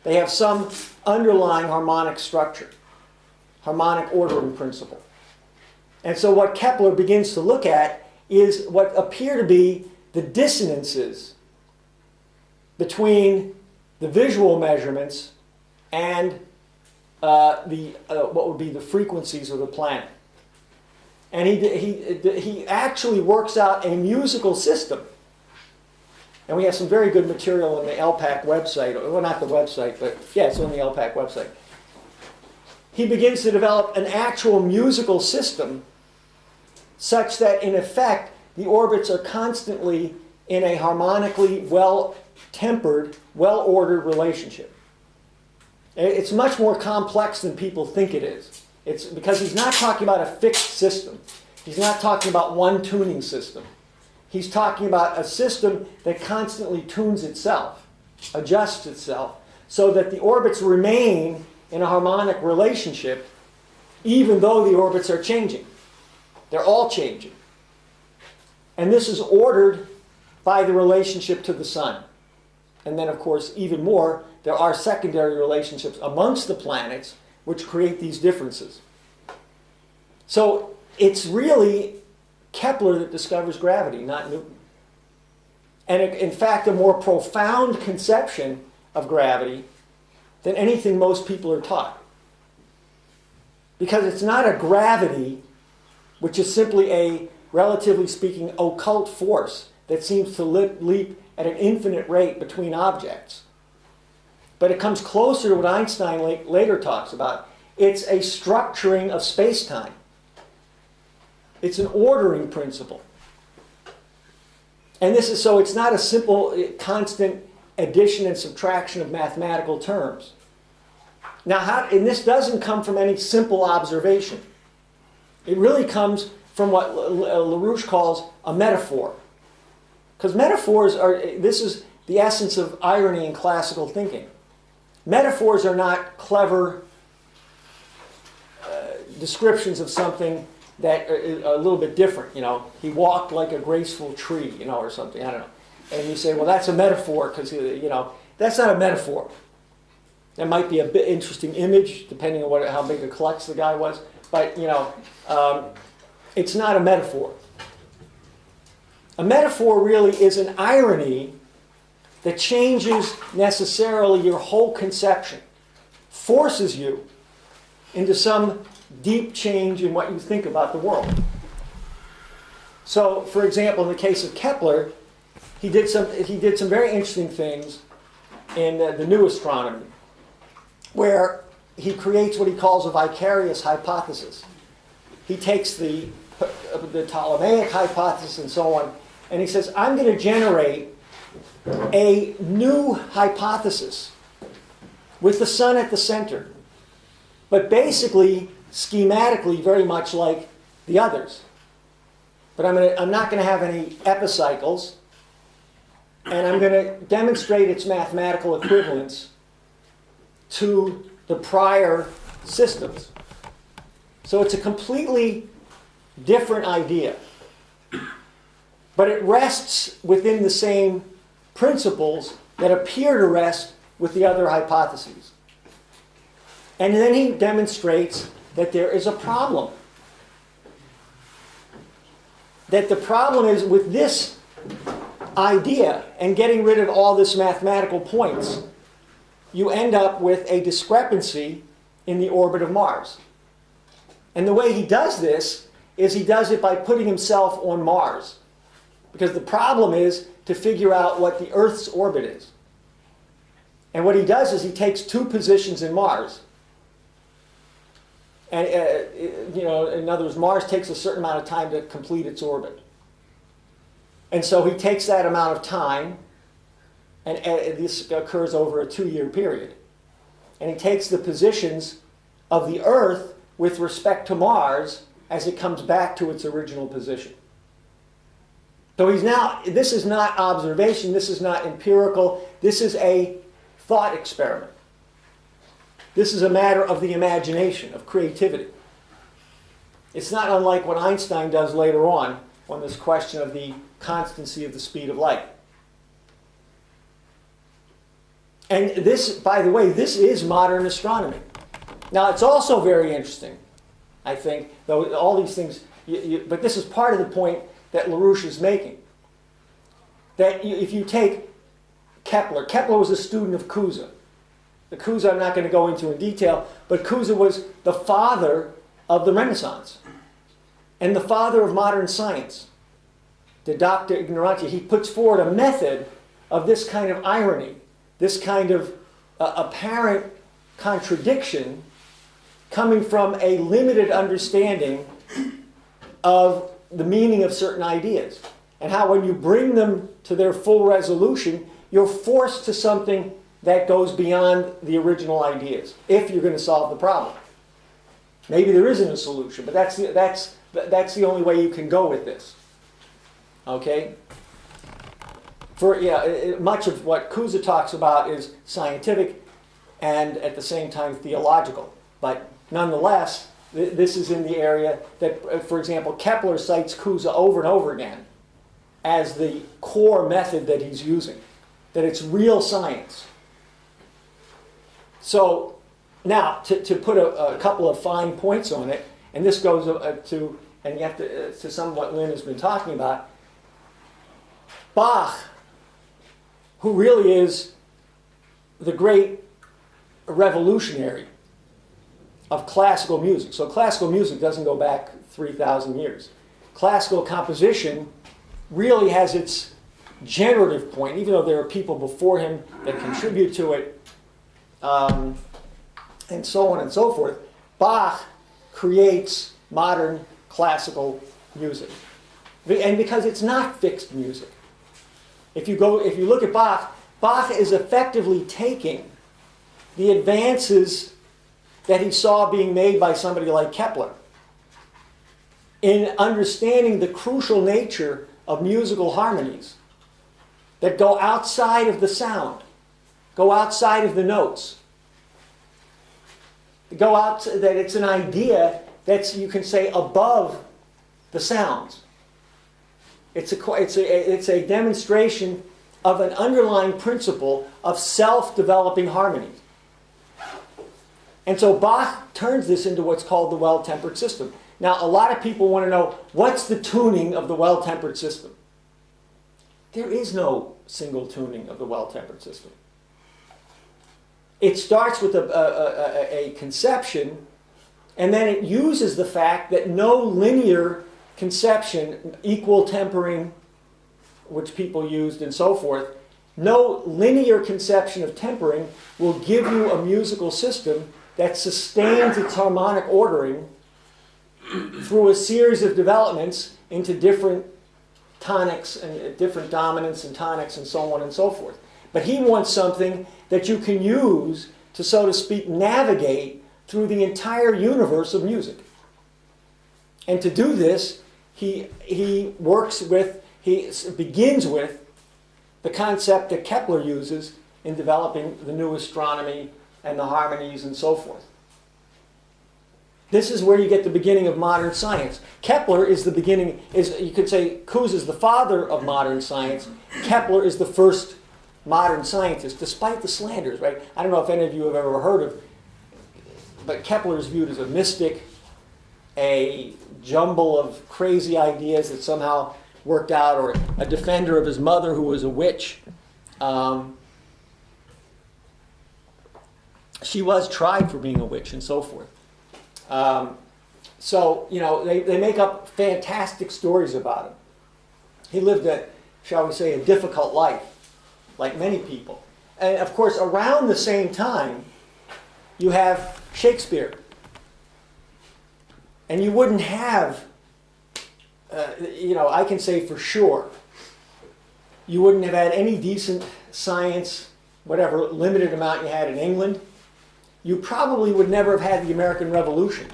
They have some underlying harmonic structure, harmonic ordering principle. And so what Kepler begins to look at is what appear to be the dissonances between the visual measurements and what would be the frequencies of the planet. And he actually works out a musical system. And we have some very good material on the LPAC website. Well, not the website, but yeah, it's on the LPAC website. He begins to develop an actual musical system such that, in effect, the orbits are constantly in a harmonically well-tempered, well-ordered relationship. It's much more complex than people think it is. It's because he's not talking about a fixed system. He's not talking about one tuning system. He's talking about a system that constantly tunes itself, adjusts itself, so that the orbits remain in a harmonic relationship even though the orbits are changing. They're all changing. And this is ordered by the relationship to the sun. And then, of course, even more, there are secondary relationships amongst the planets which create these differences. So it's really Kepler that discovers gravity, not Newton. And in fact, a more profound conception of gravity than anything most people are taught. Because it's not a gravity which is simply a, relatively speaking, occult force that seems to leap at an infinite rate between objects. But it comes closer to what Einstein later talks about. It's a structuring of space-time. It's an ordering principle. And this is so it's not a simple, constant addition and subtraction of mathematical terms. Now, and this doesn't come from any simple observation. It really comes from what LaRouche calls a metaphor. Because metaphors are, this is the essence of irony in classical thinking. Metaphors are not clever descriptions of something that are a little bit different. You know, he walked like a graceful tree, you know, or something. I don't know. And you say, well, that's a metaphor because, you know, that's not a metaphor. That might be a bit interesting image, depending on how big a klutz the guy was. But, you know, it's not a metaphor. A metaphor really is an irony that changes necessarily your whole conception, forces you into some deep change in what you think about the world. So, for example, in the case of Kepler, he did some very interesting things in the new astronomy, where he creates what he calls a vicarious hypothesis. He takes the Ptolemaic hypothesis and so on, and he says, I'm going to generate a new hypothesis with the sun at the center, but basically, schematically, very much like the others. But I'm not going to have any epicycles, and I'm going to demonstrate its mathematical equivalence to the prior systems. So it's a completely different idea. But it rests within the same principles that appear to rest with the other hypotheses. And then he demonstrates that there is a problem. That the problem is with this idea and getting rid of all this mathematical points, you end up with a discrepancy in the orbit of Mars. And the way he does this is he does it by putting himself on Mars. Because the problem is to figure out what the Earth's orbit is. And what he does is he takes two positions in Mars. And, you know, in other words, Mars takes a certain amount of time to complete its orbit. And so he takes that amount of time, and this occurs over a 2-year period. And he takes the positions of the Earth with respect to Mars as it comes back to its original position. So this is not observation, this is not empirical, this is a thought experiment. This is a matter of the imagination, of creativity. It's not unlike what Einstein does later on this question of the constancy of the speed of light. And this, by the way, this is modern astronomy. Now, it's also very interesting, I think, though all these things, but this is part of the point that LaRouche is making. That if you take Kepler was a student of Cusa. The Cusa I'm not going to go into in detail, but Cusa was the father of the Renaissance and the father of modern science. De Docta Ignorantia. He puts forward a method of this kind of irony, this kind of apparent contradiction coming from a limited understanding of the meaning of certain ideas. And how when you bring them to their full resolution, you're forced to something that goes beyond the original ideas, if you're going to solve the problem. Maybe there isn't a solution, but that's the only way you can go with this. Okay? Much of what Cusa talks about is scientific and at the same time theological. But nonetheless, this is in the area that, for example, Kepler cites Cusa over and over again as the core method that he's using, that it's real science. So now, to put a couple of fine points on it, and this goes to some of what Lynn has been talking about, Bach, who really is the great revolutionary of classical music. So classical music doesn't go back 3,000 years. Classical composition really has its generative point, even though there are people before him that contribute to it, and so on and so forth. Bach creates modern classical music. And because it's not fixed music. If you look at Bach, Bach is effectively taking the advances that he saw being made by somebody like Kepler in understanding the crucial nature of musical harmonies that go outside of the sound, go outside of the notes, that it's an idea that's, you can say, above the sounds. It's a demonstration of an underlying principle of self-developing harmonies. And so Bach turns this into what's called the well-tempered system. Now, a lot of people want to know, what's the tuning of the well-tempered system? There is no single tuning of the well-tempered system. It starts with a conception, and then it uses the fact that no linear conception, equal tempering, which people used and so forth, no linear conception of tempering will give you a musical system that sustains its harmonic ordering through a series of developments into different tonics and different dominants and tonics and so on and so forth. But he wants something that you can use to, so to speak, navigate through the entire universe of music. And to do this, he begins with the concept that Kepler uses in developing the new astronomy and the harmonies and so forth. This is where you get the beginning of modern science. Kepler is the beginning, you could say Coues is the father of modern science. Kepler is the first modern scientist, despite the slanders, right? I don't know if any of you have ever heard of, but Kepler is viewed as a mystic, a jumble of crazy ideas that somehow worked out, or a defender of his mother who was a witch. She was tried for being a witch and so forth. So, you know, they make up fantastic stories about him. He lived a, shall we say, a difficult life, like many people. And of course, around the same time, you have Shakespeare. And you wouldn't have, you know, I can say for sure, you wouldn't have had any decent science, whatever limited amount you had in England. You probably would never have had the American Revolution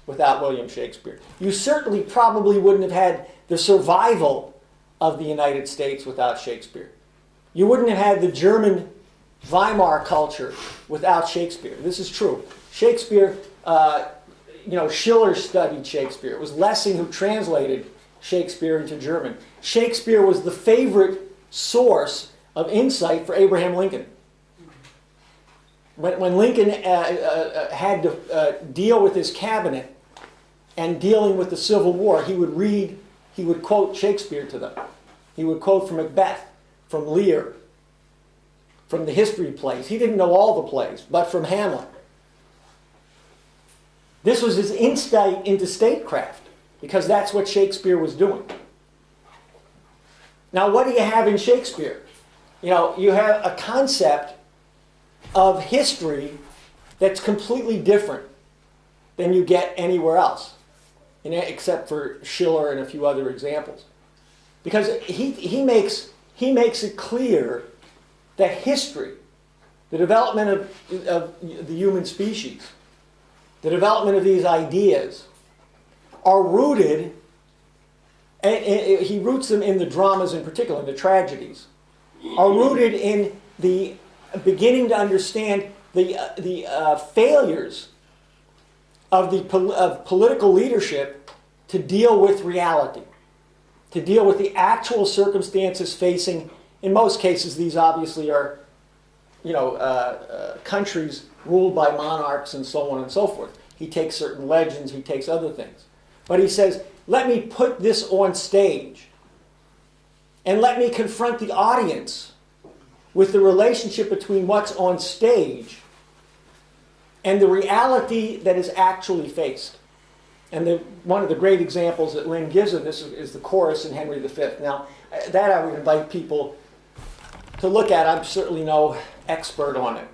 without William Shakespeare. You certainly probably wouldn't have had the survival of the United States without Shakespeare. You wouldn't have had the German Weimar culture without Shakespeare. This is true. Shakespeare, you know, Schiller studied Shakespeare. It was Lessing who translated Shakespeare into German. Shakespeare was the favorite source of insight for Abraham Lincoln. When Lincoln had to deal with his cabinet and dealing with the Civil War, he would quote Shakespeare to them. He would quote from Macbeth, from Lear, from the history plays. He didn't know all the plays, but from Hamlet. This was his insight into statecraft, because that's what Shakespeare was doing. Now, what do you have in Shakespeare? You know, you have a concept of history that's completely different than you get anywhere else, except for Schiller and a few other examples. Because he makes it clear that history, the development of the human species, the development of these ideas, are rooted, and he roots them in the dramas in particular, in the tragedies, are rooted in the beginning to understand the failures of political leadership to deal with reality, to deal with the actual circumstances facing, in most cases, these obviously are, you know, countries ruled by monarchs and so on and so forth. He takes certain legends, he takes other things. But he says, let me put this on stage and let me confront the audience with the relationship between what's on stage and the reality that is actually faced. And one of the great examples that Lynn gives of this is the chorus in Henry V. Now, that I would invite people to look at. I'm certainly no expert on it.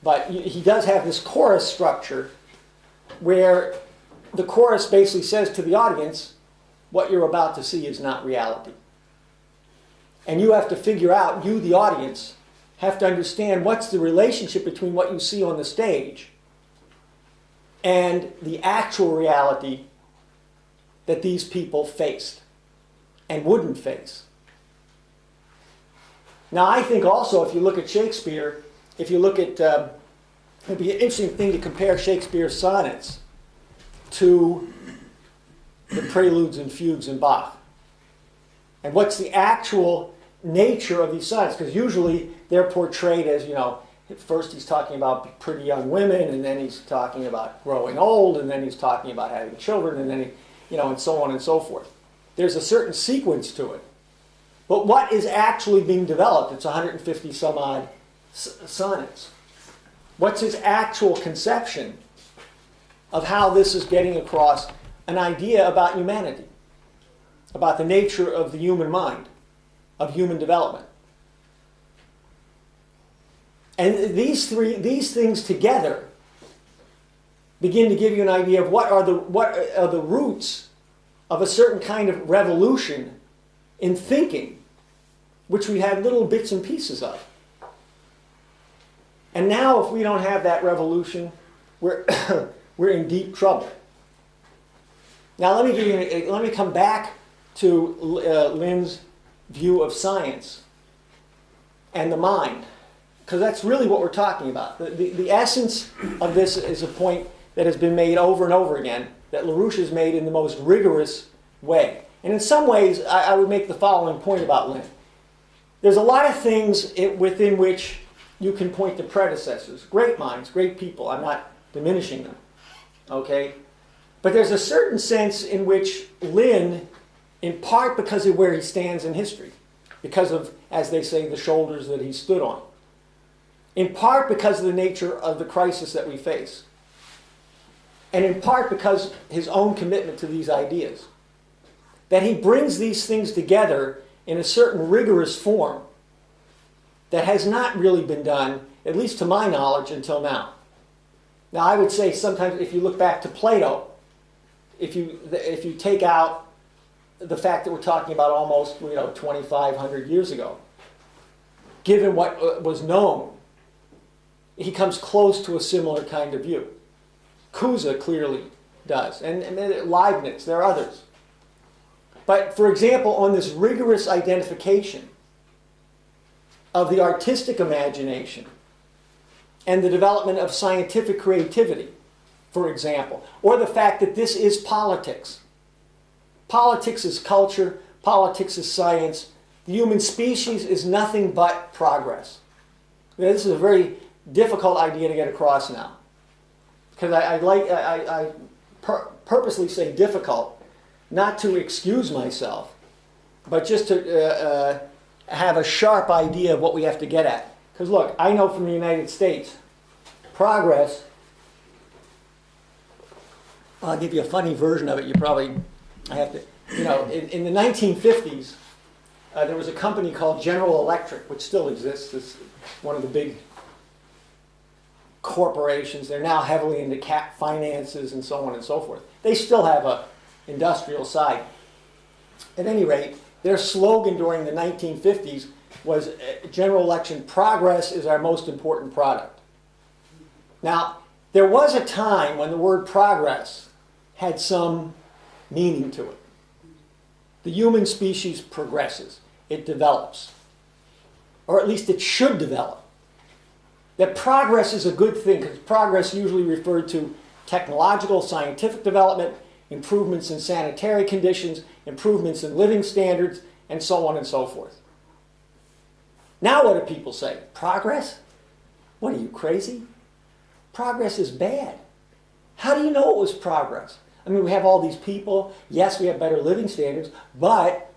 But he does have this chorus structure where the chorus basically says to the audience, what you're about to see is not reality. And you have to figure out, you the audience, have to understand what's the relationship between what you see on the stage and the actual reality that these people faced and wouldn't face. Now, I think also, if you look at Shakespeare, if you look at, it'd be an interesting thing to compare Shakespeare's sonnets to the preludes and fugues in Bach? And what's the actual nature of these sonnets? Because usually they're portrayed as, first he's talking about pretty young women, and then he's talking about growing old, and then he's talking about having children, and then and so on and so forth. There's a certain sequence to it. But what is actually being developed? It's 150 some odd sonnets. What's his actual conception of how this is getting across an idea about humanity, about the nature of the human mind, of human development? And these things together begin to give you an idea of what are the roots of a certain kind of revolution in thinking, which we had little bits and pieces of. And now, if we don't have that revolution, we're we're in deep trouble. Now, let me come back to Lynn's view of science and the mind, because that's really what we're talking about. The essence of this is a point that has been made over and over again, that LaRouche has made in the most rigorous way. And in some ways, I would make the following point about Lynn. There's a lot of things within which you can point to predecessors. Great minds, great people. I'm not diminishing them. Okay? But there's a certain sense in which Lynn, in part because of where he stands in history, because of, as they say, the shoulders that he stood on, in part because of the nature of the crisis that we face, and in part because his own commitment to these ideas, that he brings these things together in a certain rigorous form that has not really been done, at least to my knowledge, until now. Now, I would say sometimes if you look back to Plato, if you take out the fact that we're talking about almost 2,500 years ago, given what was known, he comes close to a similar kind of view. Cusa clearly does, and Leibniz, there are others. But, for example, on this rigorous identification of the artistic imagination and the development of scientific creativity, for example, or the fact that this is politics. Politics is culture, politics is science. The human species is nothing but progress. This is a very difficult idea to get across now, because I purposely say difficult, not to excuse myself, but just to have a sharp idea of what we have to get at. Because look, I know from the United States, progress, I'll give you a funny version of it. I have to, in the 1950s, there was a company called General Electric, which still exists. It's one of the big corporations. They're now heavily into finances and so on and so forth. They still have a industrial side. At any rate, their slogan during the 1950s was General Election, progress is our most important product. Now, there was a time when the word progress had some meaning to it. The human species progresses. It develops. Or at least it should develop. That progress is a good thing, because progress usually referred to technological, scientific development, improvements in sanitary conditions, improvements in living standards, and so on and so forth. Now what do people say? Progress? What are you, crazy? Progress is bad. How do you know it was progress? I mean, we have all these people. Yes, we have better living standards, but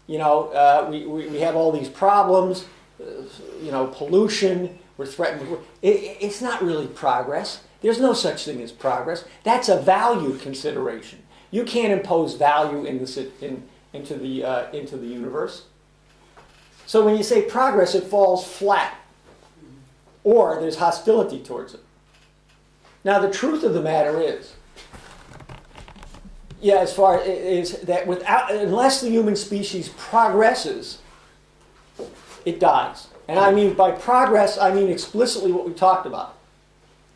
we have all these problems. Pollution. We're threatened. It's not really progress. There's no such thing as progress. That's a value consideration. You can't impose value into the universe. So when you say progress, it falls flat, or there's hostility towards it. Now, the truth of the matter is, as far as that unless the human species progresses, it dies. And I mean by progress, I mean explicitly what we talked about.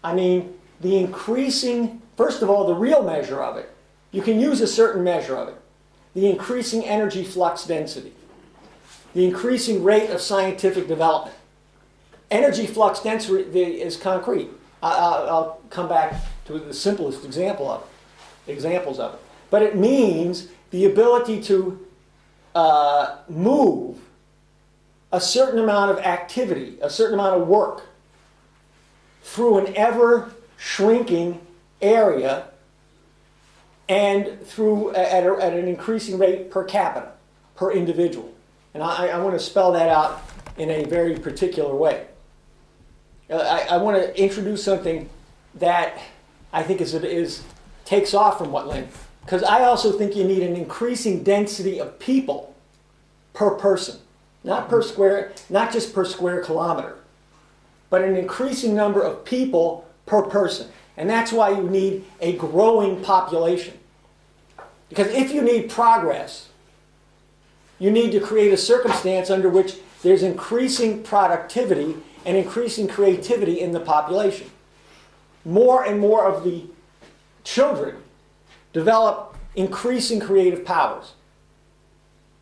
I mean the increasing, first of all, the real measure of it. You can use a certain measure of it. The increasing energy flux density. The increasing rate of scientific development. Energy flux density is concrete. I'll come back to the simplest example of it. examples of it. But it means the ability to move a certain amount of activity, a certain amount of work through an ever shrinking area and through at an increasing rate per capita, per individual. And I want to spell that out in a very particular way. I want to introduce something that I think takes off from what Lynn, because I also think you need an increasing density of people per person, not just per square kilometer, but an increasing number of people per person. And that's why you need a growing population. Because if you need progress, you need to create a circumstance under which there's increasing productivity and increasing creativity in the population. More and more of the children develop increasing creative powers.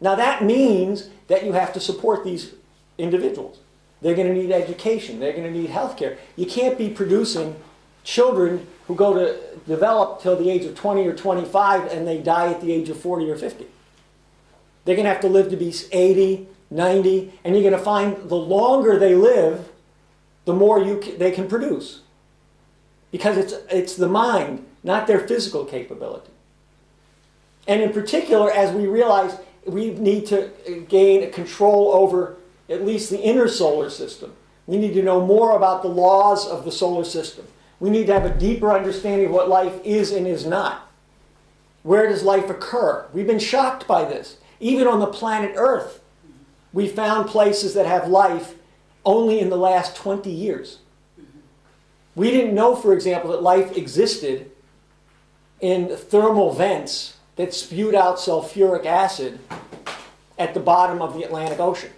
Now that means that you have to support these individuals. They're going to need education. They're going to need health care. You can't be producing children who go to develop till the age of 20 or 25 and they die at the age of 40 or 50. They're going to have to live to be 80, 90, and you're going to find the longer they live, the more they can produce. Because it's the mind, not their physical capability. And in particular, as we realize we need to gain control over at least the inner solar system, we need to know more about the laws of the solar system. We need to have a deeper understanding of what life is and is not. Where does life occur? We've been shocked by this. Even on the planet Earth, we found places that have life only in the last 20 years. We didn't know, for example, that life existed in thermal vents that spewed out sulfuric acid at the bottom of the Atlantic Ocean.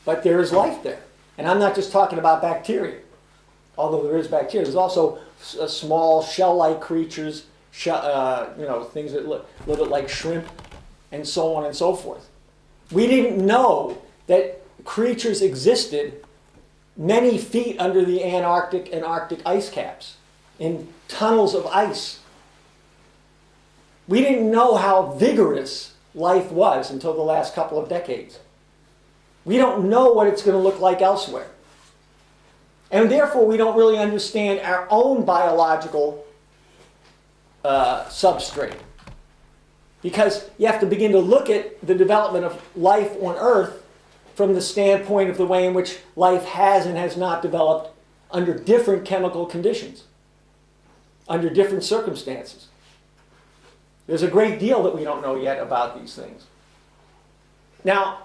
But there is life there. And I'm not just talking about bacteria, although there is bacteria. There's also small shell-like creatures, things that look a little bit like shrimp, and so on and so forth. We didn't know that creatures existed many feet under the Antarctic and Arctic ice caps, in tunnels of ice. We didn't know how vigorous life was until the last couple of decades. We don't know what it's going to look like elsewhere. And therefore, we don't really understand our own biological substrate. Because you have to begin to look at the development of life on Earth from the standpoint of the way in which life has and has not developed under different chemical conditions, under different circumstances. There's a great deal that we don't know yet about these things. Now,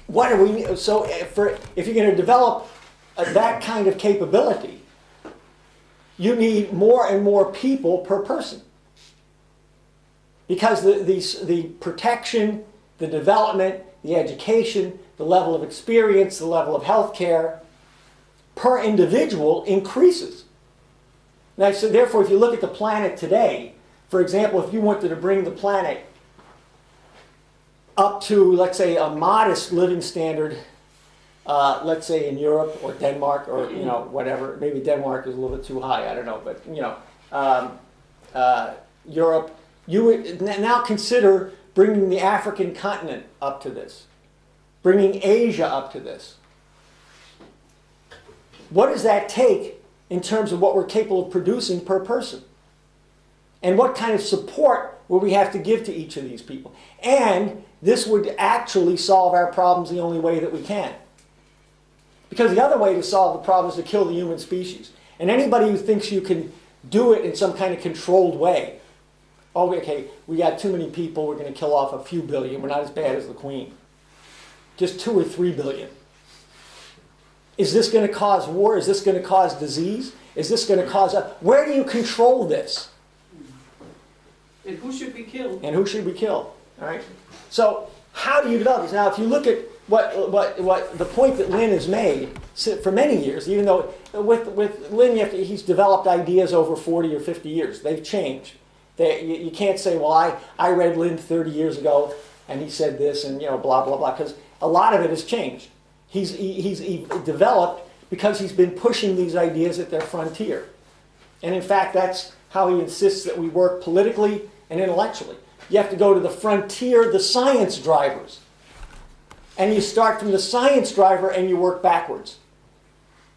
if you're going to develop that kind of capability, you need more and more people per person. Because the protection, the development, the education, the level of experience, the level of health care per individual increases. Now, so therefore, if you look at the planet today, for example, if you wanted to bring the planet up to, let's say, a modest living standard, let's say in Europe or Denmark or whatever, maybe Denmark is a little bit too high, I don't know, but Europe, you would now consider bringing the African continent up to this, bringing Asia up to this. What does that take in terms of what we're capable of producing per person? And what kind of support will we have to give to each of these people? And this would actually solve our problems the only way that we can. Because the other way to solve the problem is to kill the human species. And anybody who thinks you can do it in some kind of controlled way, okay, we got too many people, we're going to kill off a few billion, we're not as bad as the Queen. Just 2 or 3 billion. Is this going to cause war? Is this going to cause disease? Is this going to cause... Where do you control this? And who should be killed? And who should be killed? All right. So how do you develop this? Now, if you look at what the point that Lynn has made for many years, even though with Lynn he's developed ideas over 40 or 50 years, they've changed. You can't say, well, I read Lynn 30 years ago and he said this and blah blah blah, because a lot of it has changed. He's developed because he's been pushing these ideas at their frontier, and in fact that's how he insists that we work politically and intellectually. You have to go to the frontier, the science drivers. And you start from the science driver and you work backwards.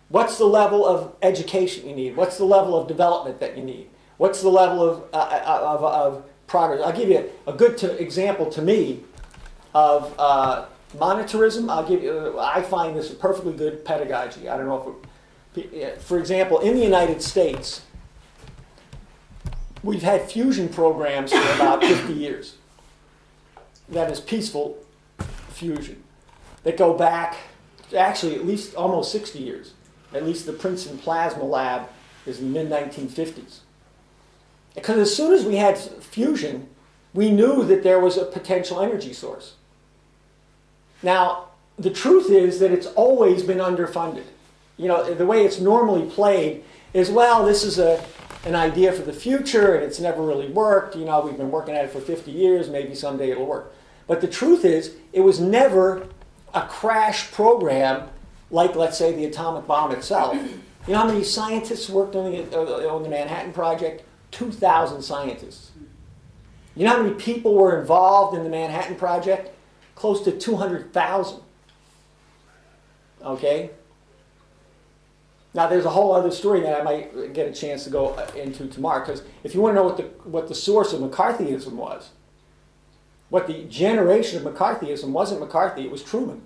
What's the level of education you need? What's the level of development that you need? What's the level of progress? I'll give you a good example to me of monetarism. I find this a perfectly good pedagogy. I don't know if for example, in the United States, we've had fusion programs for about 50 years. That is peaceful fusion. That go back, actually, at least almost 60 years. At least the Princeton Plasma Lab is in the mid-1950s. Because as soon as we had fusion, we knew that there was a potential energy source. Now, the truth is that it's always been underfunded. You know, the way it's normally played is, well, this is an idea for the future and it's never really worked. You know, we've been working at it for 50 years, maybe someday it'll work. But the truth is, it was never a crash program like, let's say, the atomic bomb itself. You know how many scientists worked on the Manhattan Project? 2,000 scientists. You know how many people were involved in the Manhattan Project? Close to 200,000. Okay? Now, there's a whole other story that I might get a chance to go into tomorrow, because if you want to know what the source of McCarthyism was, what the generation of McCarthyism wasn't McCarthy, it was Truman.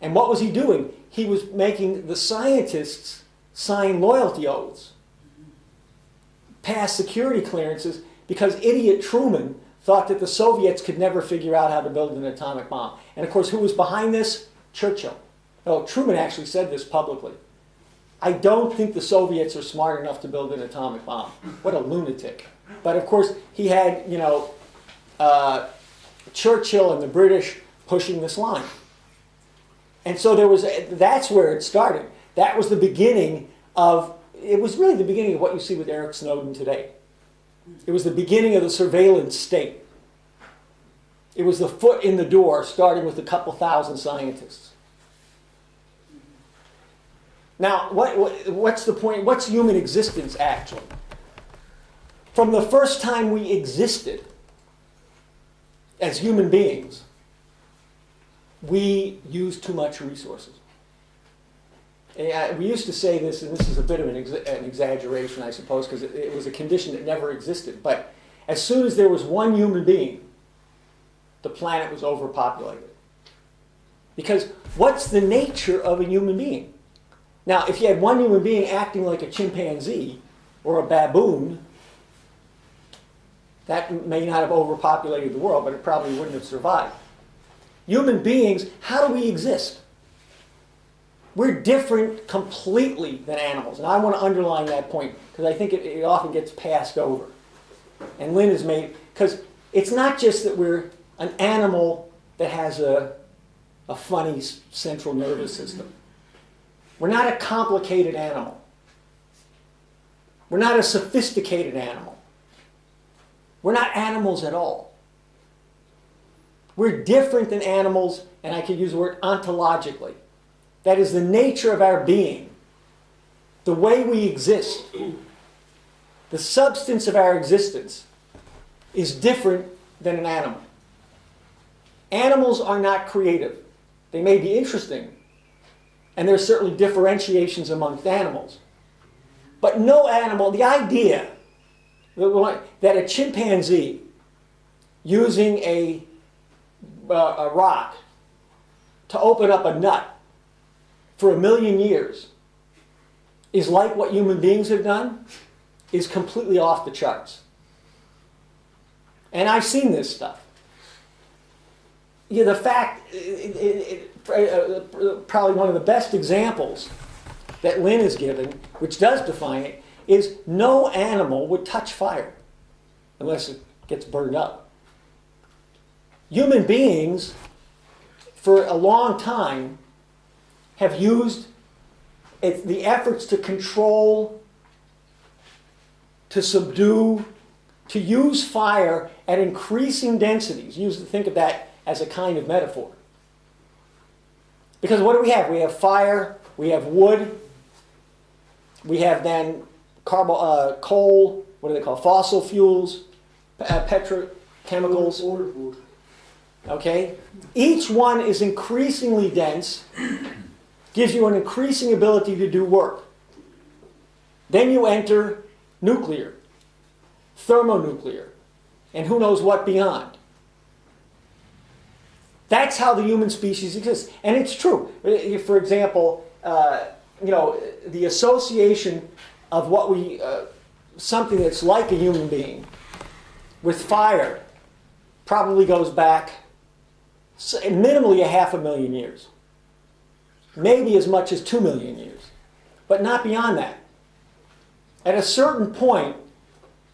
And what was he doing? He was making the scientists sign loyalty oaths, pass security clearances, because idiot Truman thought that the Soviets could never figure out how to build an atomic bomb. And of course, who was behind this? Churchill. Oh, Truman actually said this publicly. I don't think the Soviets are smart enough to build an atomic bomb. What a lunatic. But of course, he had, you know, Churchill and the British pushing this line. And so that's where it started. That was the beginning it was really the beginning of what you see with Eric Snowden today. It was the beginning of the surveillance state. It was the foot in the door, starting with a couple thousand scientists. Now, what's the point? What's human existence actually? From the first time we existed as human beings, we used too much resources. And we used to say this, and this is a bit of an exaggeration, I suppose, because it was a condition that never existed. But as soon as there was one human being, the planet was overpopulated. Because what's the nature of a human being? Now, if you had one human being acting like a chimpanzee or a baboon, that may not have overpopulated the world, but it probably wouldn't have survived. Human beings, how do we exist? We're different completely than animals. And I want to underline that point because I think it often gets passed over. And Lynn has made, because it's not just that we're an animal that has a funny central nervous system. We're not a complicated animal. We're not a sophisticated animal. We're not animals at all. We're different than animals, and I could use the word ontologically. That is the nature of our being, the way we exist. The substance of our existence is different than an animal. Animals are not creative. They may be interesting, and there's certainly differentiations amongst animals. But no animal, the idea that a chimpanzee using a rock to open up a nut for 1 million years is like what human beings have done is completely off the charts. And I've seen this stuff. The fact, probably one of the best examples that Lynn has given, which does define it, is no animal would touch fire unless it gets burned up. Human beings, for a long time, have used the efforts to control, to subdue, to use fire at increasing densities. Think of that as a kind of metaphor. Because what do we have? We have fire, we have wood, we have then coal, what do they call, fossil fuels, petrochemicals, Order food. okay? Each one is increasingly dense, gives you an increasing ability to do work. Then you enter nuclear, thermonuclear, and who knows what beyond. That's how the human species exists. And it's true. For example, the association of what we, something that's like a human being with fire probably goes back minimally 500,000 years. Maybe as much as 2 million years. But not beyond that. At a certain point,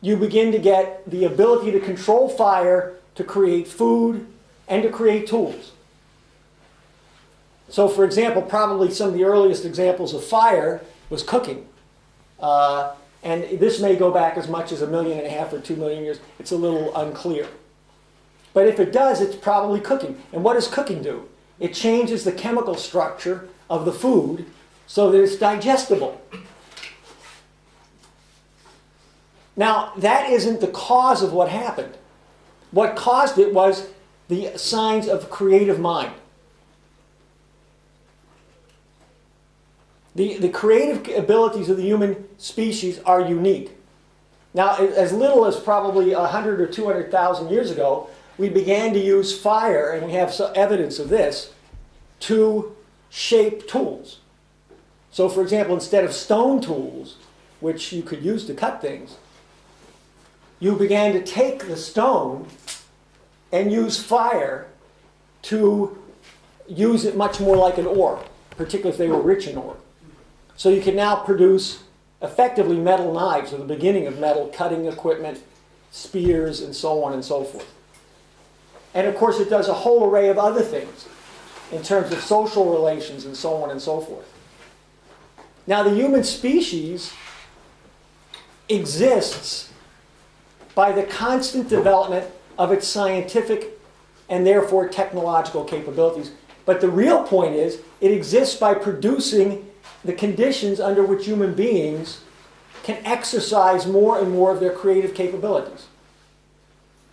you begin to get the ability to control fire, to create food, and to create tools. So, for example, probably some of the earliest examples of fire was cooking. And this may go back as much as 1.5 million or 2 million years. It's a little unclear. But if it does, it's probably cooking. And what does cooking do? It changes the chemical structure of the food so that it's digestible. Now, that isn't the cause of what happened. What caused it was the signs of creative mind. The creative abilities of the human species are unique. Now, as little as probably 100 or 200,000 years ago, we began to use fire, and we have some evidence of this, to shape tools. So, for example, instead of stone tools, which you could use to cut things, you began to take the stone and use fire to use it much more like an ore, particularly if they were rich in ore. So you can now produce effectively metal knives, or the beginning of metal cutting equipment, spears, and so on and so forth. And of course it does a whole array of other things in terms of social relations and so on and so forth. Now the human species exists by the constant development of its scientific and therefore technological capabilities. But the real point is, it exists by producing the conditions under which human beings can exercise more and more of their creative capabilities,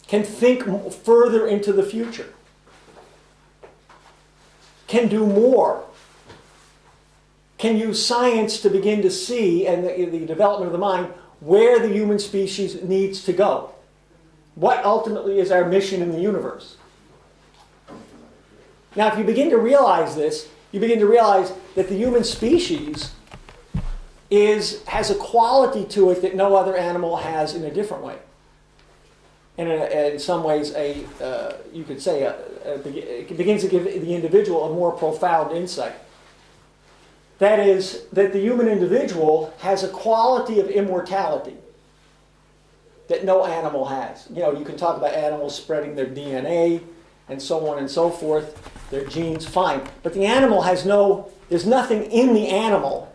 can think further into the future, can do more, can use science to begin to see, and the development of the mind, where the human species needs to go. What ultimately is our mission in the universe? Now, if you begin to realize this, you begin to realize that the human species has a quality to it that no other animal has in a different way. And in some ways, you could say, it begins to give the individual a more profound insight. That is, that the human individual has a quality of immortality that no animal has. You know, you can talk about animals spreading their DNA and so on and so forth, their genes, fine. But the animal there's nothing in the animal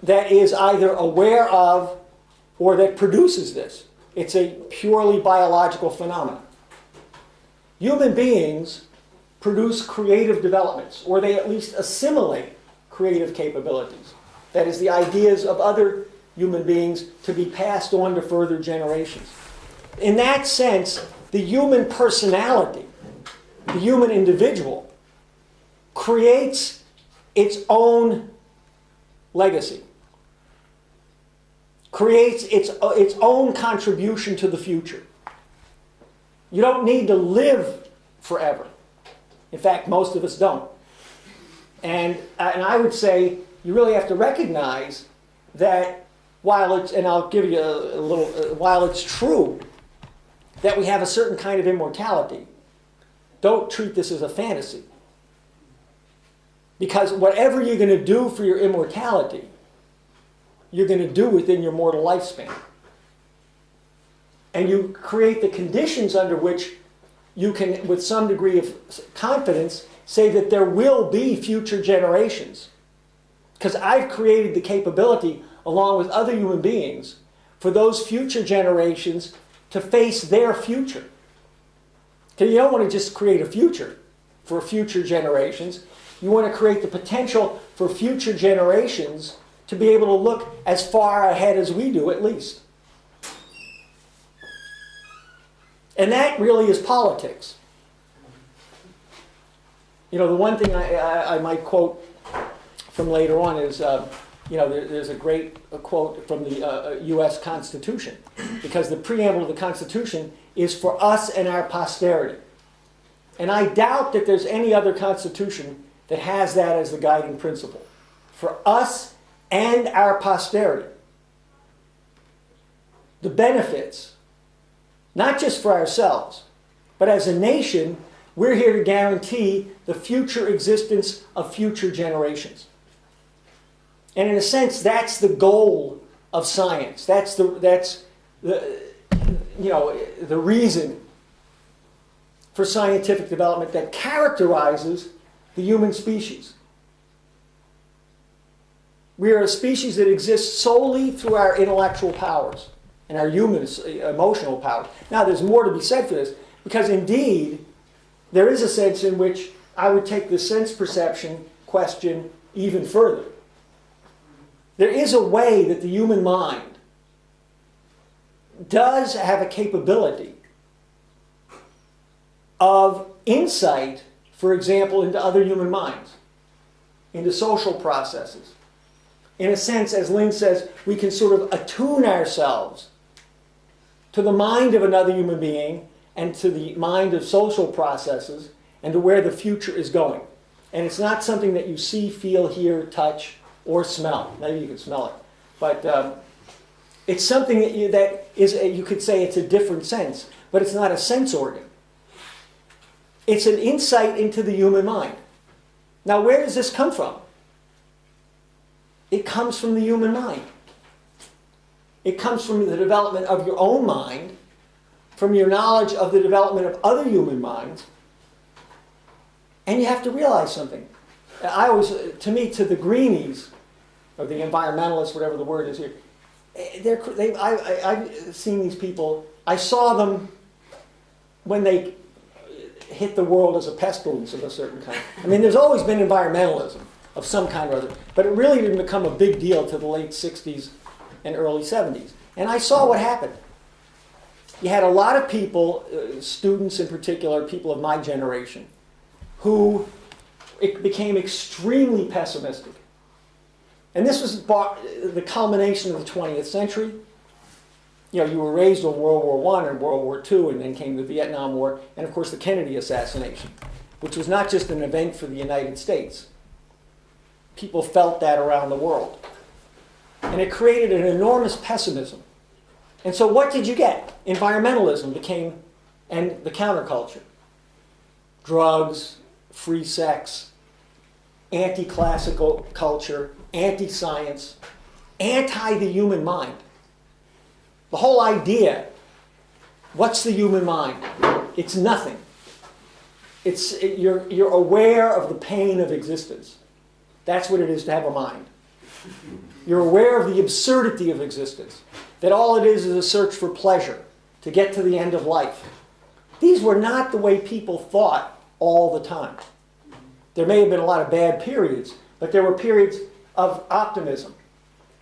that is either aware of or that produces this. It's a purely biological phenomenon. Human beings produce creative developments, or they at least assimilate creative capabilities. That is, the ideas of other human beings to be passed on to further generations. In that sense, the human personality, the human individual, creates its own legacy, creates its own contribution to the future. You don't need to live forever. In fact, most of us don't. And I would say you really have to recognize that while it's, and I'll give you a little, while it's true that we have a certain kind of immortality, don't treat this as a fantasy. Because whatever you're going to do for your immortality, you're going to do within your mortal lifespan. And you create the conditions under which you can, with some degree of confidence, say that there will be future generations. Because I've created the capability, along with other human beings, for those future generations to face their future. Because you don't want to just create a future for future generations. You want to create the potential for future generations to be able to look as far ahead as we do, at least. And that really is politics. You know, the one thing I might quote from later on is, you know, there's a great quote from the U.S. Constitution, because the preamble of the Constitution is for us and our posterity. And I doubt that there's any other constitution that has that as the guiding principle. For us and our posterity. The benefits, not just for ourselves, but as a nation, we're here to guarantee the future existence of future generations. And in a sense, that's the goal of science. That's the you know, the reason for scientific development that characterizes the human species. We are a species that exists solely through our intellectual powers and our human emotional powers. Now, there's more to be said for this, because indeed, there is a sense in which I would take the sense perception question even further. There is a way that the human mind does have a capability of insight, for example, into other human minds, into social processes. In a sense, as Lynn says, we can sort of attune ourselves to the mind of another human being and to the mind of social processes and to where the future is going. And it's not something that you see, feel, hear, touch, or smell. Maybe you can smell it. But it's something that is, you could say it's a different sense, but it's not a sense organ. It's an insight into the human mind. Now, where does this come from? It comes from the human mind. It comes from the development of your own mind, from your knowledge of the development of other human minds. And you have to realize something. I always, to the greenies, or the environmentalists, whatever the word is here, I've seen these people, I saw them when they hit the world as a pestilence of a certain kind. I mean, there's always been environmentalism of some kind or other, but it really didn't become a big deal to the late 60s and early 70s. And I saw what happened. You had a lot of people, students in particular, people of my generation, who became extremely pessimistic. And this was the culmination of the 20th century. You know, you were raised on World War I and World War II, and then came the Vietnam War, and of course the Kennedy assassination, which was not just an event for the United States. People felt that around the world. And it created an enormous pessimism. And so what did you get? Environmentalism became, and the counterculture. Drugs, free sex, anti-classical culture, anti-science, anti the human mind. The whole idea, what's the human mind? It's nothing. You're aware of the pain of existence. That's what it is to have a mind. You're aware of the absurdity of existence. That all it is a search for pleasure, to get to the end of life. These were not the way people thought all the time. There may have been a lot of bad periods, but there were periods of optimism.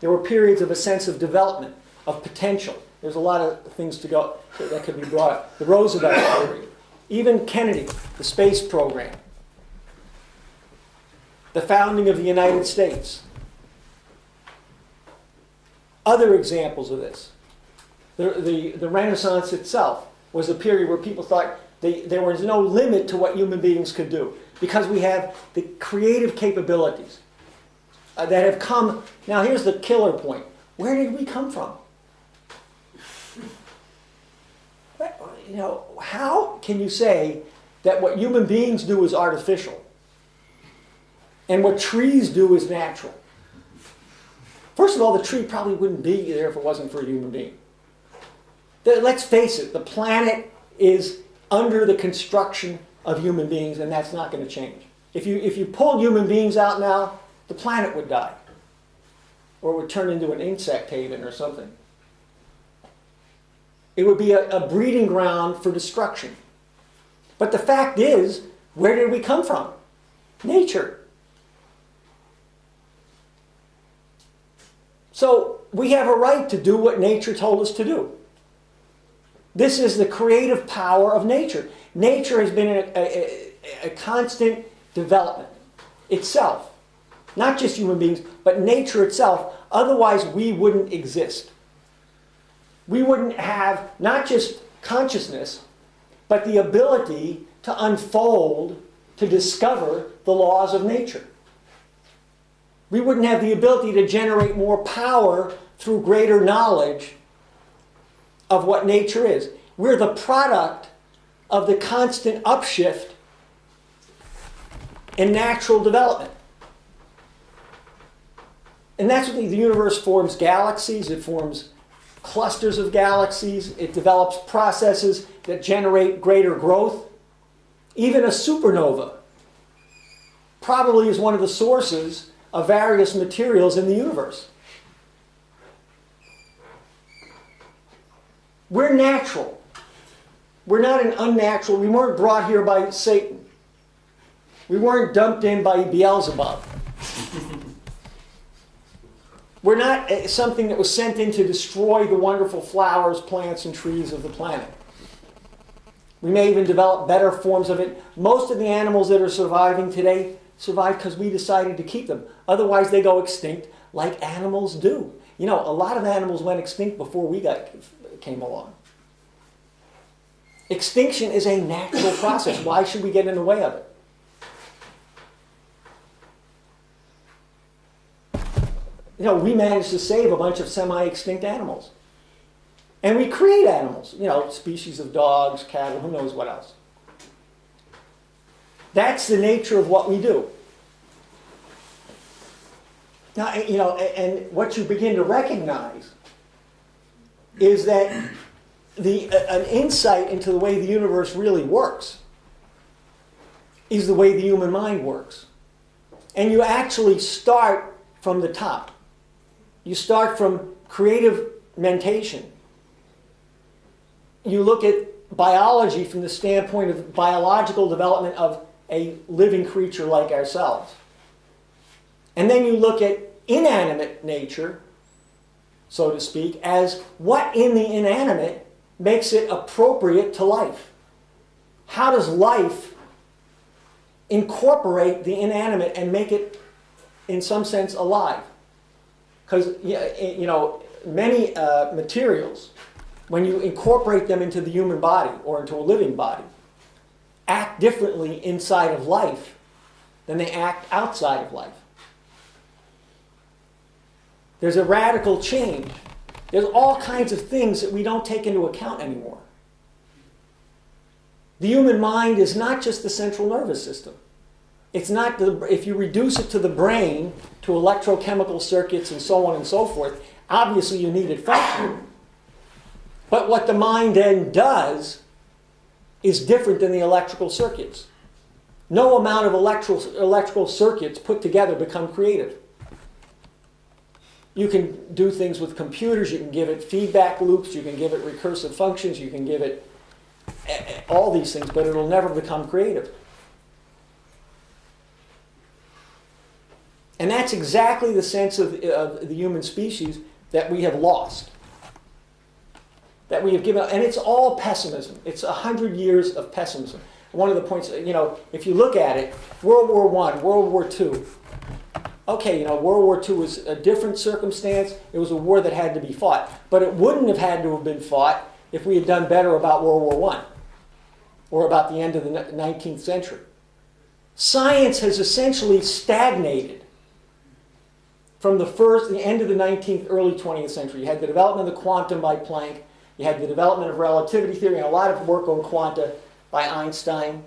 There were periods of a sense of development, of potential. There's a lot of things to go that could be brought up. The Roosevelt period, even Kennedy, the space program, the founding of the United States. Other examples of this. The Renaissance itself was a period where people thought there was no limit to what human beings could do, because we have the creative capabilities that have come. Now here's the killer point. Where did we come from? You know, how can you say that what human beings do is artificial and what trees do is natural? First of all, the tree probably wouldn't be there if it wasn't for a human being. Let's face it, the planet is under the construction of human beings, and that's not going to change. If you pulled human beings out now, the planet would die. Or it would turn into an insect haven or something. It would be a breeding ground for destruction. But the fact is, where did we come from? Nature. So we have a right to do what nature told us to do. This is the creative power of nature. Nature has been a constant development itself. Not just human beings, but nature itself. Otherwise, we wouldn't exist. We wouldn't have not just consciousness, but the ability to unfold, to discover the laws of nature. We wouldn't have the ability to generate more power through greater knowledge of what nature is. We're the product of the constant upshift in natural development. And that's what the universe forms galaxies, it forms clusters of galaxies, it develops processes that generate greater growth. Even a supernova probably is one of the sources of various materials in the universe. We're natural. We're not an unnatural. We weren't brought here by Satan. We weren't dumped in by Beelzebub. We're not something that was sent in to destroy the wonderful flowers, plants, and trees of the planet. We may even develop better forms of it. Most of the animals that are surviving today survive because we decided to keep them. Otherwise, they go extinct like animals do. You know, a lot of animals went extinct before we came along. Extinction is a natural process. Why should we get in the way of it? You know, we managed to save a bunch of semi-extinct animals. And we create animals, you know, species of dogs, cattle, who knows what else. That's the nature of what we do. Now, you know, and what you begin to recognize is that an insight into the way the universe really works is the way the human mind works. And you actually start from the top. You start from creative mentation. You look at biology from the standpoint of biological development of a living creature like ourselves. And then you look at inanimate nature, so to speak, as what in the inanimate makes it appropriate to life. How does life incorporate the inanimate and make it, in some sense, alive? Because, you know, many materials, when you incorporate them into the human body or into a living body, act differently inside of life than they act outside of life. There's a radical change. There's all kinds of things that we don't take into account anymore. The human mind is not just the central nervous system. It's not if you reduce it to the brain, to electrochemical circuits and so on and so forth, obviously you need it functioning. But what the mind then does is different than the electrical circuits. No amount of electrical circuits put together become creative. You can do things with computers, you can give it feedback loops, you can give it recursive functions, you can give it all these things, but it'll never become creative. And that's exactly the sense of the human species that we have lost. That we have given up. And it's all pessimism. It's 100 years of pessimism. One of the points, you know, if you look at it, World War I, World War II. Okay, you know, World War II was a different circumstance. It was a war that had to be fought. But it wouldn't have had to have been fought if we had done better about World War I or about the end of the 19th century. Science has essentially stagnated from the end of the 19th, early 20th century. You had the development of the quantum by Planck. You had the development of relativity theory and a lot of work on quanta by Einstein.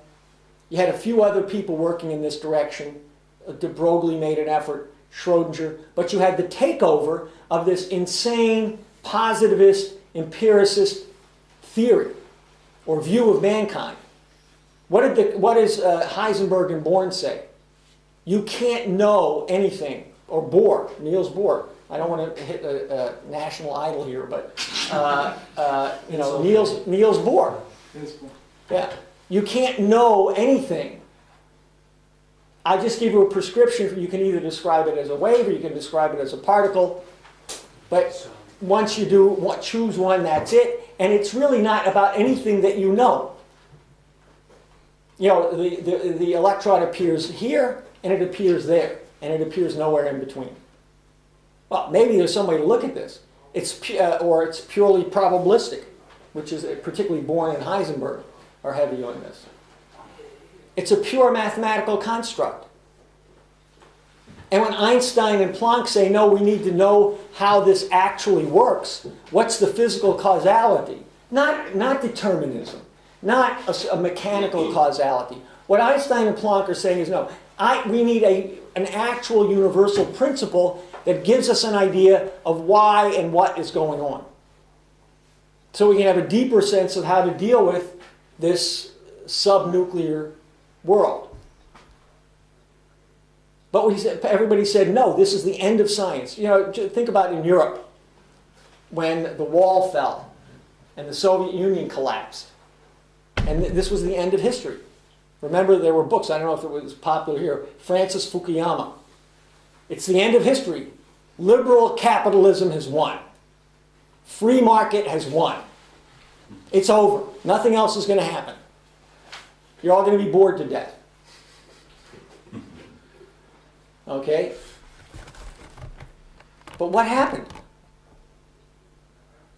You had a few other people working in this direction. De Broglie made an effort, Schrodinger. But you had the takeover of this insane, positivist, empiricist theory or view of mankind. What does Heisenberg and Born say? You can't know anything. Or Bohr, Niels Bohr. I don't want to hit a national idol here, but you know, Niels Bohr. Yeah, you can't know anything. I just give you a prescription. You can either describe it as a wave or you can describe it as a particle. But once you choose one, that's it. and it's really not about anything that you know. You know, the electron appears here, and it appears there, and it appears nowhere in between. Well, maybe there's some way to look at this. It's purely probabilistic, which is particularly Born and Heisenberg are heavy on this. It's a pure mathematical construct. And when Einstein and Planck say, no, we need to know how this actually works, what's the physical causality? Not determinism, not a mechanical causality. What Einstein and Planck are saying is, no, we need an actual universal principle that gives us an idea of why and what is going on. So we can have a deeper sense of how to deal with this subnuclear world. But everybody said, no, this is the end of science. You know, think about in Europe, when the wall fell and the Soviet Union collapsed. And this was the end of history. Remember, there were books, I don't know if it was popular here, Francis Fukuyama. It's the end of history. Liberal capitalism has won. Free market has won. It's over. Nothing else is going to happen. You're all going to be bored to death. Okay? But what happened?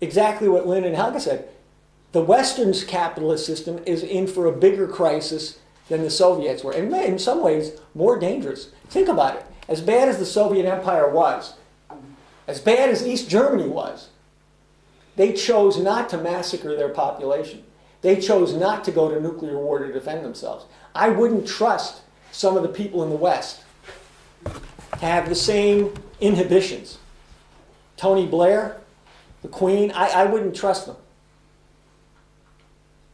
Exactly what Lynn and Helga said. The Western's capitalist system is in for a bigger crisis than the Soviets were. And in some ways, more dangerous. Think about it. As bad as the Soviet Empire was, as bad as East Germany was, they chose not to massacre their population. They chose not to go to nuclear war to defend themselves. I wouldn't trust some of the people in the West to have the same inhibitions. Tony Blair, the Queen, I wouldn't trust them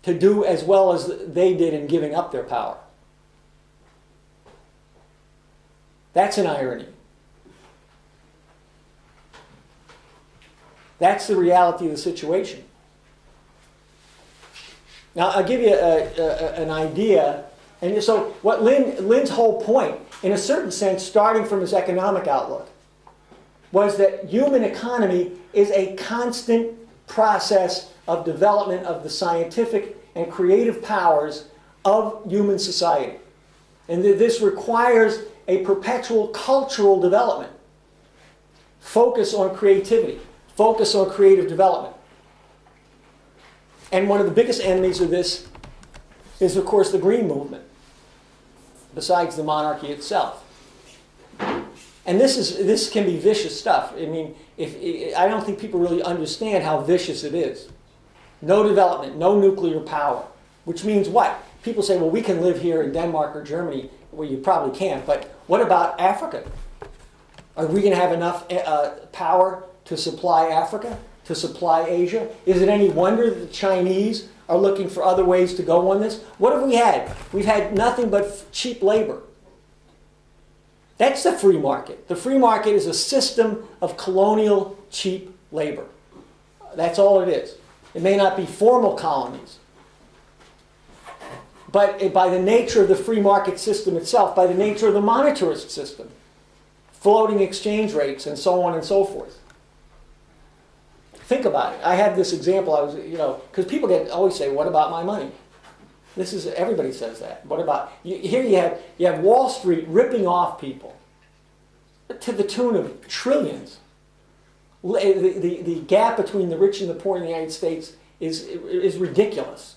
to do as well as they did in giving up their power. That's an irony. That's the reality of the situation. Now, I'll give you an idea. And so what Lynn's whole point, in a certain sense, starting from his economic outlook, was that human economy is a constant process of development of the scientific and creative powers of human society. And that this requires a perpetual cultural development. Focus on creativity. Focus on creative development. And one of the biggest enemies of this is, of course, the Green Movement, besides the monarchy itself. And this can be vicious stuff. I mean, I don't think people really understand how vicious it is. No development, no nuclear power. Which means what? People say, well, we can live here in Denmark or Germany. Well, you probably can't. But what about Africa? Are we going to have enough power to supply Africa, to supply Asia? Is it any wonder that the Chinese are looking for other ways to go on this? What have we had? We've had nothing but cheap labor. That's the free market. The free market is a system of colonial cheap labor. That's all it is. It may not be formal colonies, but by the nature of the free market system itself, by the nature of the monetarist system, floating exchange rates and so on and so forth. Think about it. I had this example. Because people always say, "What about my money?" Everybody says that. What about here? You have Wall Street ripping off people to the tune of trillions. The gap between the rich and the poor in the United States is ridiculous.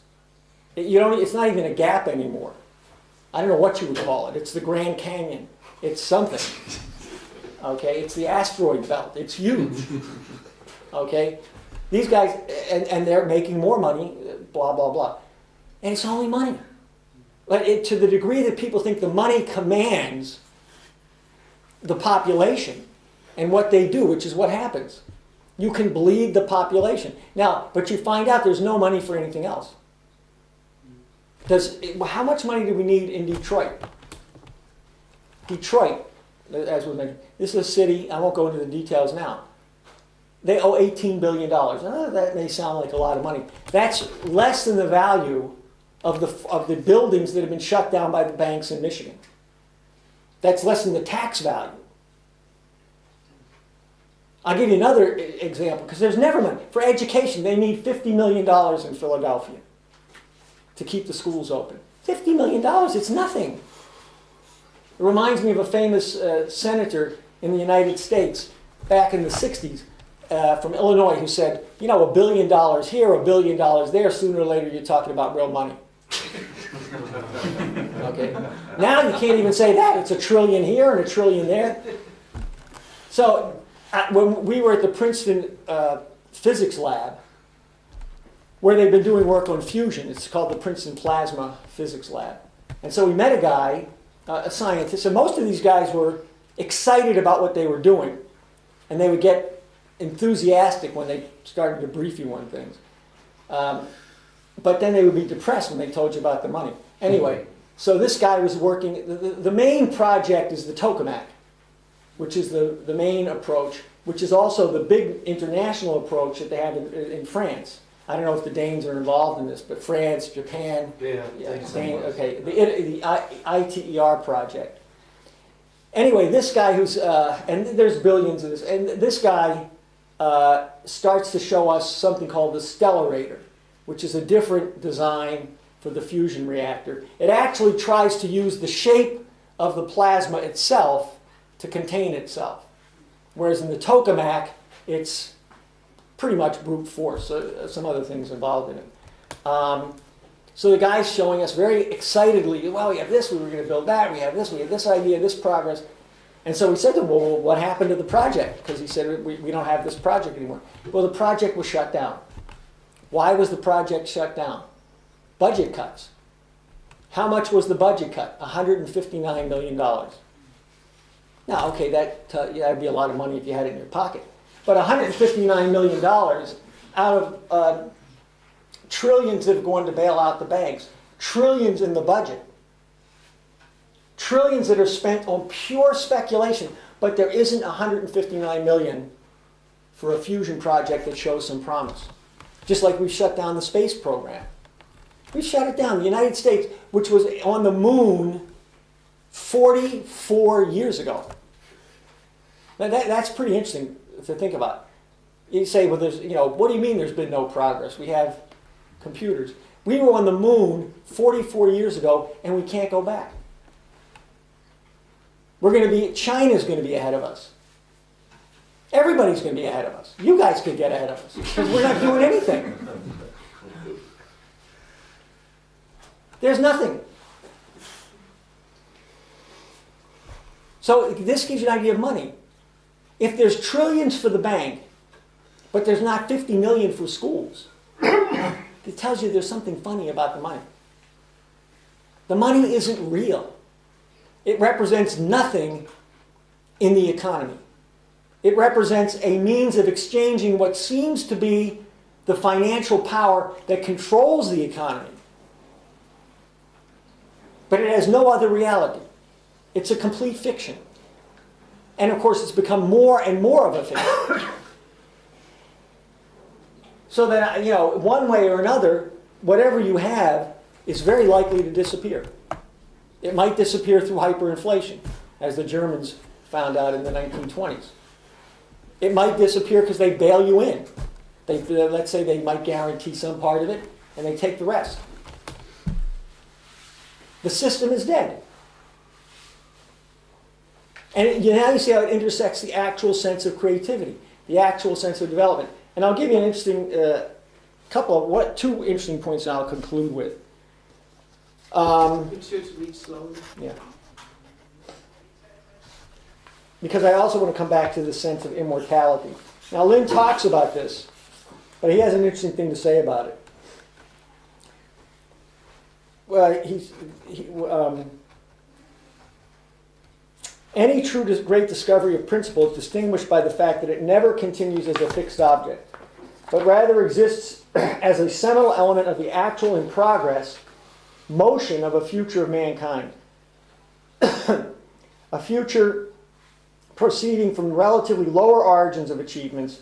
It's not even a gap anymore. I don't know what you would call it. It's the Grand Canyon. It's something. Okay, it's the asteroid belt. It's huge. Okay, these guys, and they're making more money. Blah blah blah, and it's only money. But to the degree that people think the money commands the population and what they do, which is what happens, you can bleed the population. Now, but you find out there's no money for anything else. How much money do we need in Detroit? Detroit, as was mentioned, this is a city, I won't go into the details now. They owe $18 billion. That may sound like a lot of money. That's less than the value of the buildings that have been shut down by the banks in Michigan. That's less than the tax value. I'll give you another example, because there's never money. For education, they need $50 million in Philadelphia to keep the schools open. $50 million, it's nothing. It reminds me of a famous senator in the United States back in the 60s from Illinois who said, you know, $1 billion here, $1 billion there, sooner or later you're talking about real money. Okay. Now you can't even say that. It's $1 trillion here and $1 trillion there. So when we were at the Princeton physics lab, where they've been doing work on fusion, it's called the Princeton Plasma Physics Lab. And so we met a guy, a scientist, and most of these guys were excited about what they were doing. And they would get enthusiastic when they started to brief you on things. But then they would be depressed when they told you about the money. Anyway, so this guy was working, the main project is the tokamak, which is the main approach, which is also the big international approach that they have in France. I don't know if the Danes are involved in this, but France, Japan, okay, the ITER project. Anyway, this guy who's, and there's billions of this, and this guy starts to show us something called the Stellarator, which is a different design for the fusion reactor. It actually tries to use the shape of the plasma itself to contain itself. Whereas in the tokamak, it's pretty much brute force, some other things involved in it. So the guy's showing us very excitedly, well, we have this, we were going to build that, we have this idea, this progress. And so we said to him, well, what happened to the project? Because he said, we don't have this project anymore. Well, the project was shut down. Why was the project shut down? Budget cuts. How much was the budget cut? $159 million. Now, okay, that'd be a lot of money if you had it in your pocket. But $159 million out of trillions that have gone to bail out the banks, trillions in the budget, trillions that are spent on pure speculation, but there isn't $159 million for a fusion project that shows some promise. Just like we shut down the space program. We shut it down. The United States, which was on the moon 44 years ago. Now that's pretty interesting to think about. You say, well, what do you mean there's been no progress? We have computers. We were on the moon 44 years ago, and we can't go back. China's going to be ahead of us. Everybody's going to be ahead of us. You guys could get ahead of us, because we're not doing anything. There's nothing. So this gives you an idea of money. If there's trillions for the bank, but there's not 50 million for schools, it tells you there's something funny about the money. The money isn't real. It represents nothing in the economy. It represents a means of exchanging what seems to be the financial power that controls the economy. But it has no other reality. It's a complete fiction. And of course, it's become more and more of a fiction. So that, one way or another, whatever you have is very likely to disappear. It might disappear through hyperinflation, as the Germans found out in the 1920s. It might disappear because they bail you in. Let's say they might guarantee some part of it, and they take the rest. The system is dead. And now you see how it intersects the actual sense of creativity, the actual sense of development. And I'll give you an interesting two interesting points and I'll conclude with. It should read slowly. Yeah. Because I also want to come back to the sense of immortality. Now, Lynn talks about this, but he has an interesting thing to say about it. Well, any true great discovery of principle is distinguished by the fact that it never continues as a fixed object, but rather exists as a seminal element of the actual in progress motion of a future of mankind. A future proceeding from relatively lower origins of achievements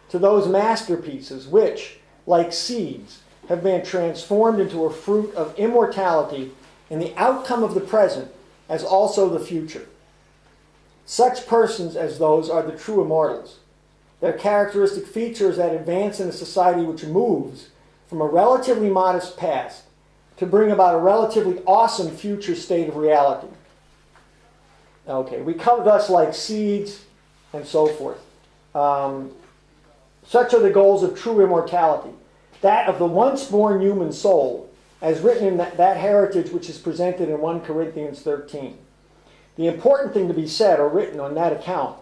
to those masterpieces which, like seeds, have been transformed into a fruit of immortality in the outcome of the present as also the future. Such persons as those are the true immortals. Their characteristic features that advance in a society which moves from a relatively modest past to bring about a relatively awesome future state of reality. Okay, we come thus like seeds and so forth. Such are the goals of true immortality, that of the once-born human soul, as written in that heritage which is presented in 1 Corinthians 13. The important thing to be said or written on that account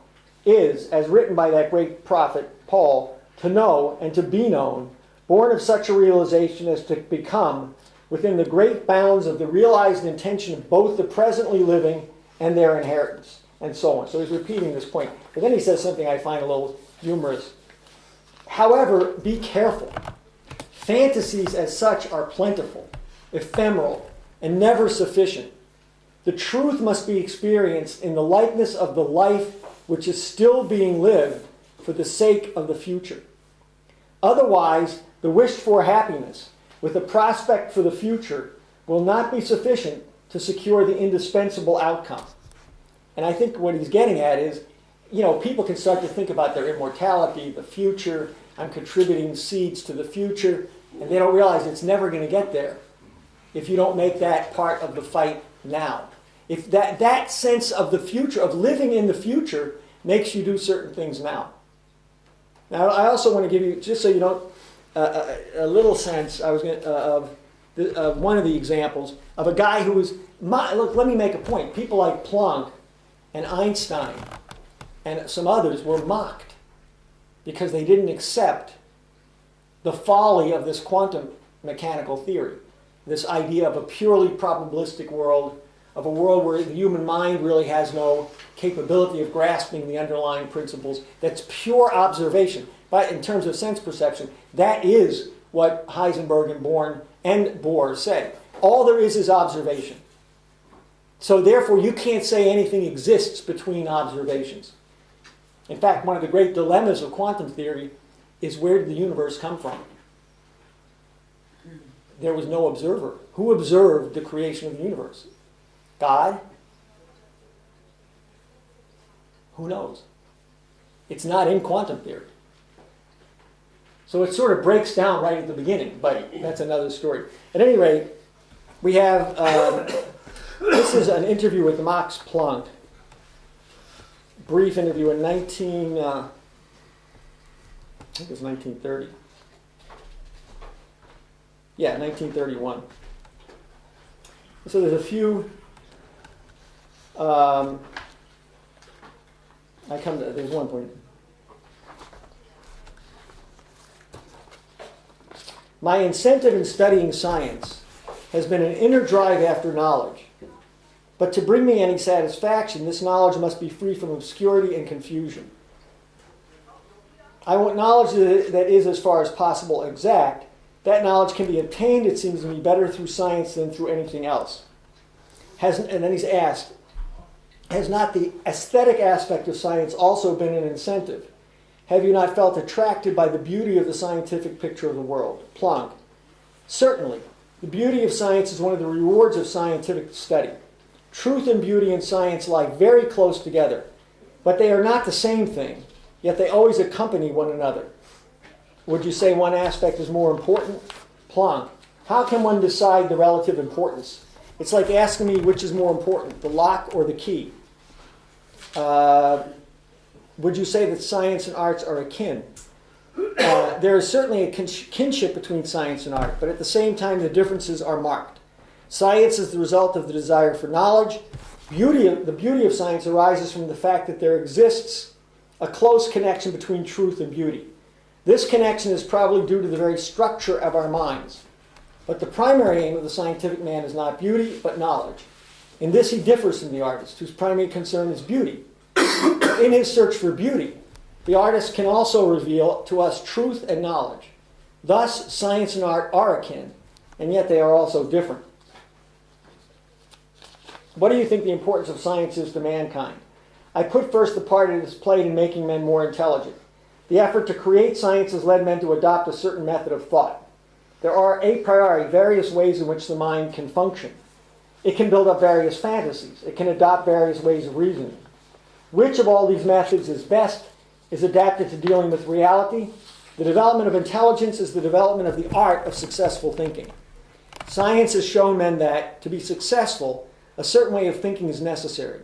is, as written by that great prophet Paul, to know and to be known, born of such a realization as to become within the great bounds of the realized intention of both the presently living and their inheritance, and so on. So he's repeating this point. But then he says something I find a little humorous. However, be careful. Fantasies as such are plentiful, ephemeral, and never sufficient. The truth must be experienced in the likeness of the life which is still being lived for the sake of the future. Otherwise, the wished-for happiness, with a prospect for the future, will not be sufficient to secure the indispensable outcome. And I think what he's getting at is, people can start to think about their immortality, the future. I'm contributing seeds to the future, and they don't realize it's never going to get there if you don't make that part of the fight now. If that sense of the future, of living in the future, makes you do certain things now. Now, I also want to give you, just so you don't, a little sense, I was going of one of the examples of a guy who was, look, let me make a point. People like Planck and Einstein and some others were mocked because they didn't accept the folly of this quantum mechanical theory, this idea of a purely probabilistic world, of a world where the human mind really has no capability of grasping the underlying principles. That's pure observation. But in terms of sense perception, that is what Heisenberg and Bohr say. All there is observation. So therefore, you can't say anything exists between observations. In fact, one of the great dilemmas of quantum theory is, where did the universe come from? There was no observer. Who observed the creation of the universe? God? Who knows? It's not in quantum theory. So it sort of breaks down right at the beginning, but that's another story. At any rate, we have, this is an interview with Max Planck. Brief interview in I think it was 1930. Yeah, 1931. So there's a few, there's one point. My incentive in studying science has been an inner drive after knowledge. But to bring me any satisfaction, this knowledge must be free from obscurity and confusion. I want knowledge that is, as far as possible, exact. That knowledge can be obtained, it seems to me, better through science than through anything else. And then he's asked, has not the aesthetic aspect of science also been an incentive? Have you not felt attracted by the beauty of the scientific picture of the world? Planck. Certainly. The beauty of science is one of the rewards of scientific study. Truth and beauty in science lie very close together, but they are not the same thing, yet they always accompany one another. Would you say one aspect is more important? Planck. How can one decide the relative importance? It's like asking me which is more important, the lock or the key. Would you say that science and arts are akin? There is certainly a kinship between science and art, but at the same time the differences are marked. Science is the result of the desire for knowledge. The beauty of science arises from the fact that there exists a close connection between truth and beauty. This connection is probably due to the very structure of our minds. But the primary aim of the scientific man is not beauty, but knowledge. In this he differs from the artist, whose primary concern is beauty. In his search for beauty, the artist can also reveal to us truth and knowledge. Thus, science and art are akin, and yet they are also different. What do you think the importance of science is to mankind? I put first the part it has played in making men more intelligent. The effort to create science has led men to adopt a certain method of thought. There are a priori various ways in which the mind can function. It can build up various fantasies. It can adopt various ways of reasoning. Which of all these methods is best is adapted to dealing with reality. The development of intelligence is the development of the art of successful thinking. Science has shown men that, to be successful, a certain way of thinking is necessary.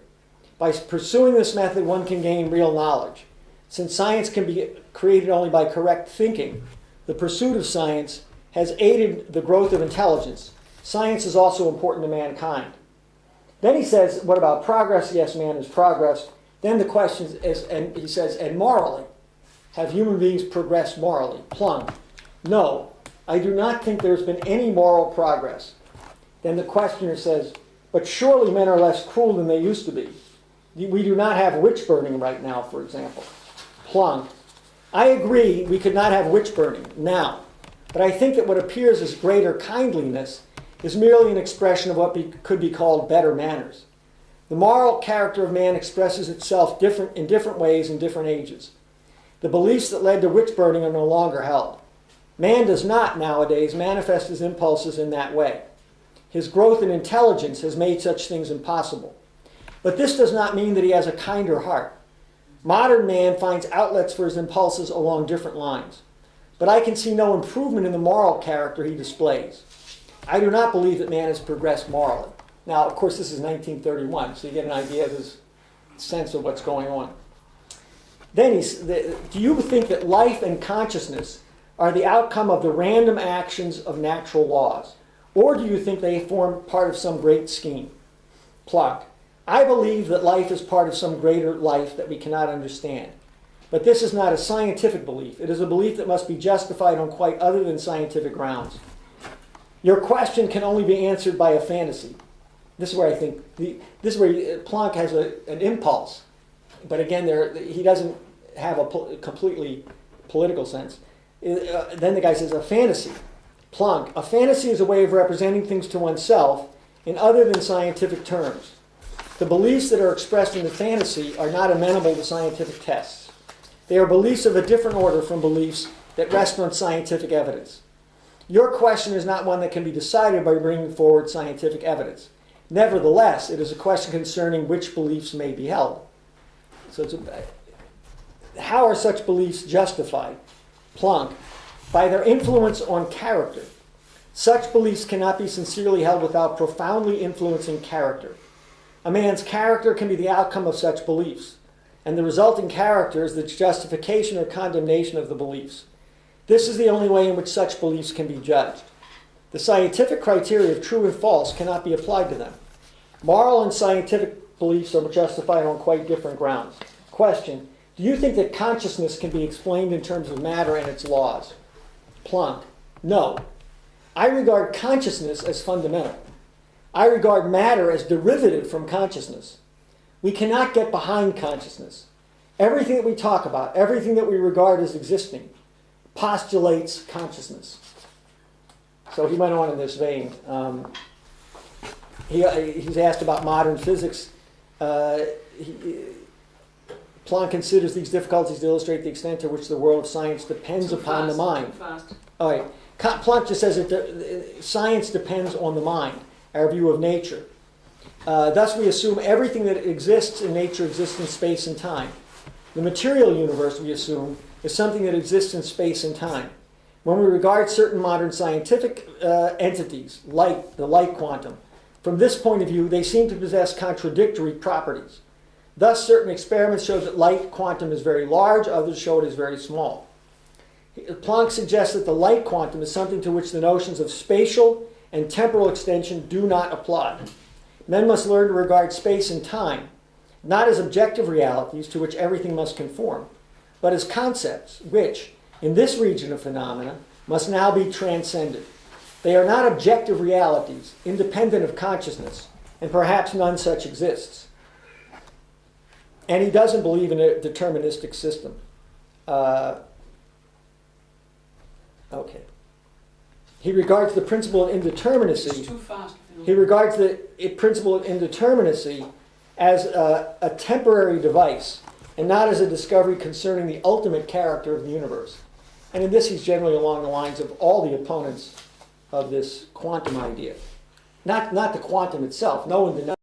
By pursuing this method, one can gain real knowledge. Since science can be created only by correct thinking, the pursuit of science has aided the growth of intelligence. Science is also important to mankind. Then he says, what about progress? Yes, man is progress. Then the question is, and he says, and morally? Have human beings progressed morally? Plunk. No, I do not think there's been any moral progress. Then the questioner says, but surely men are less cruel than they used to be. We do not have witch burning right now, for example. Plunk. I agree we could not have witch burning now, but I think that what appears as greater kindliness is merely an expression of what could be called better manners. The moral character of man expresses itself in different ways in different ages. The beliefs that led to witch burning are no longer held. Man does not, nowadays, manifest his impulses in that way. His growth in intelligence has made such things impossible. But this does not mean that he has a kinder heart. Modern man finds outlets for his impulses along different lines. But I can see no improvement in the moral character he displays. I do not believe that man has progressed morally. Now, of course, this is 1931, so you get an idea of his sense of what's going on. Then do you think that life and consciousness are the outcome of the random actions of natural laws? Or do you think they form part of some great scheme? Plunk. I believe that life is part of some greater life that we cannot understand. But this is not a scientific belief. It is a belief that must be justified on quite other than scientific grounds. Your question can only be answered by a fantasy. This is where I think, Plunk has an impulse. But again, he doesn't have a completely political sense. Then the guy says, a fantasy. Plunk. A fantasy is a way of representing things to oneself in other than scientific terms. The beliefs that are expressed in the fantasy are not amenable to scientific tests. They are beliefs of a different order from beliefs that rest on scientific evidence. Your question is not one that can be decided by bringing forward scientific evidence. Nevertheless, it is a question concerning which beliefs may be held. So how are such beliefs justified? Plunk. By their influence on character. Such beliefs cannot be sincerely held without profoundly influencing character. A man's character can be the outcome of such beliefs, and the resulting character is the justification or condemnation of the beliefs. This is the only way in which such beliefs can be judged. The scientific criteria of true and false cannot be applied to them. Moral and scientific beliefs are justified on quite different grounds. Question. Do you think that consciousness can be explained in terms of matter and its laws? Plunk. No. I regard consciousness as fundamental. I regard matter as derivative from consciousness. We cannot get behind consciousness. Everything that we talk about, everything that we regard as existing, postulates consciousness. So he went on in this vein. He's asked about modern physics. Planck considers these difficulties to illustrate the extent to which the world of science depends upon the mind. Too fast. All right. Planck just says that science depends on the mind, our view of nature. Thus, we assume everything that exists in nature exists in space and time. The material universe, we assume, is something that exists in space and time. When we regard certain modern scientific entities, like the light quantum, from this point of view, they seem to possess contradictory properties. Thus, certain experiments show that light quantum is very large, others show it is very small. Planck suggests that the light quantum is something to which the notions of spatial and temporal extension do not apply. Men must learn to regard space and time not as objective realities to which everything must conform, but as concepts which, in this region of phenomena, must now be transcended. They are not objective realities, independent of consciousness, and perhaps none such exists. And he doesn't believe in a deterministic system. Okay. He regards the principle of indeterminacy. It's too fast. He regards the principle of indeterminacy as a temporary device and not as a discovery concerning the ultimate character of the universe. And in this, he's generally along the lines of all the opponents of this quantum idea. Not the quantum itself. No one denies.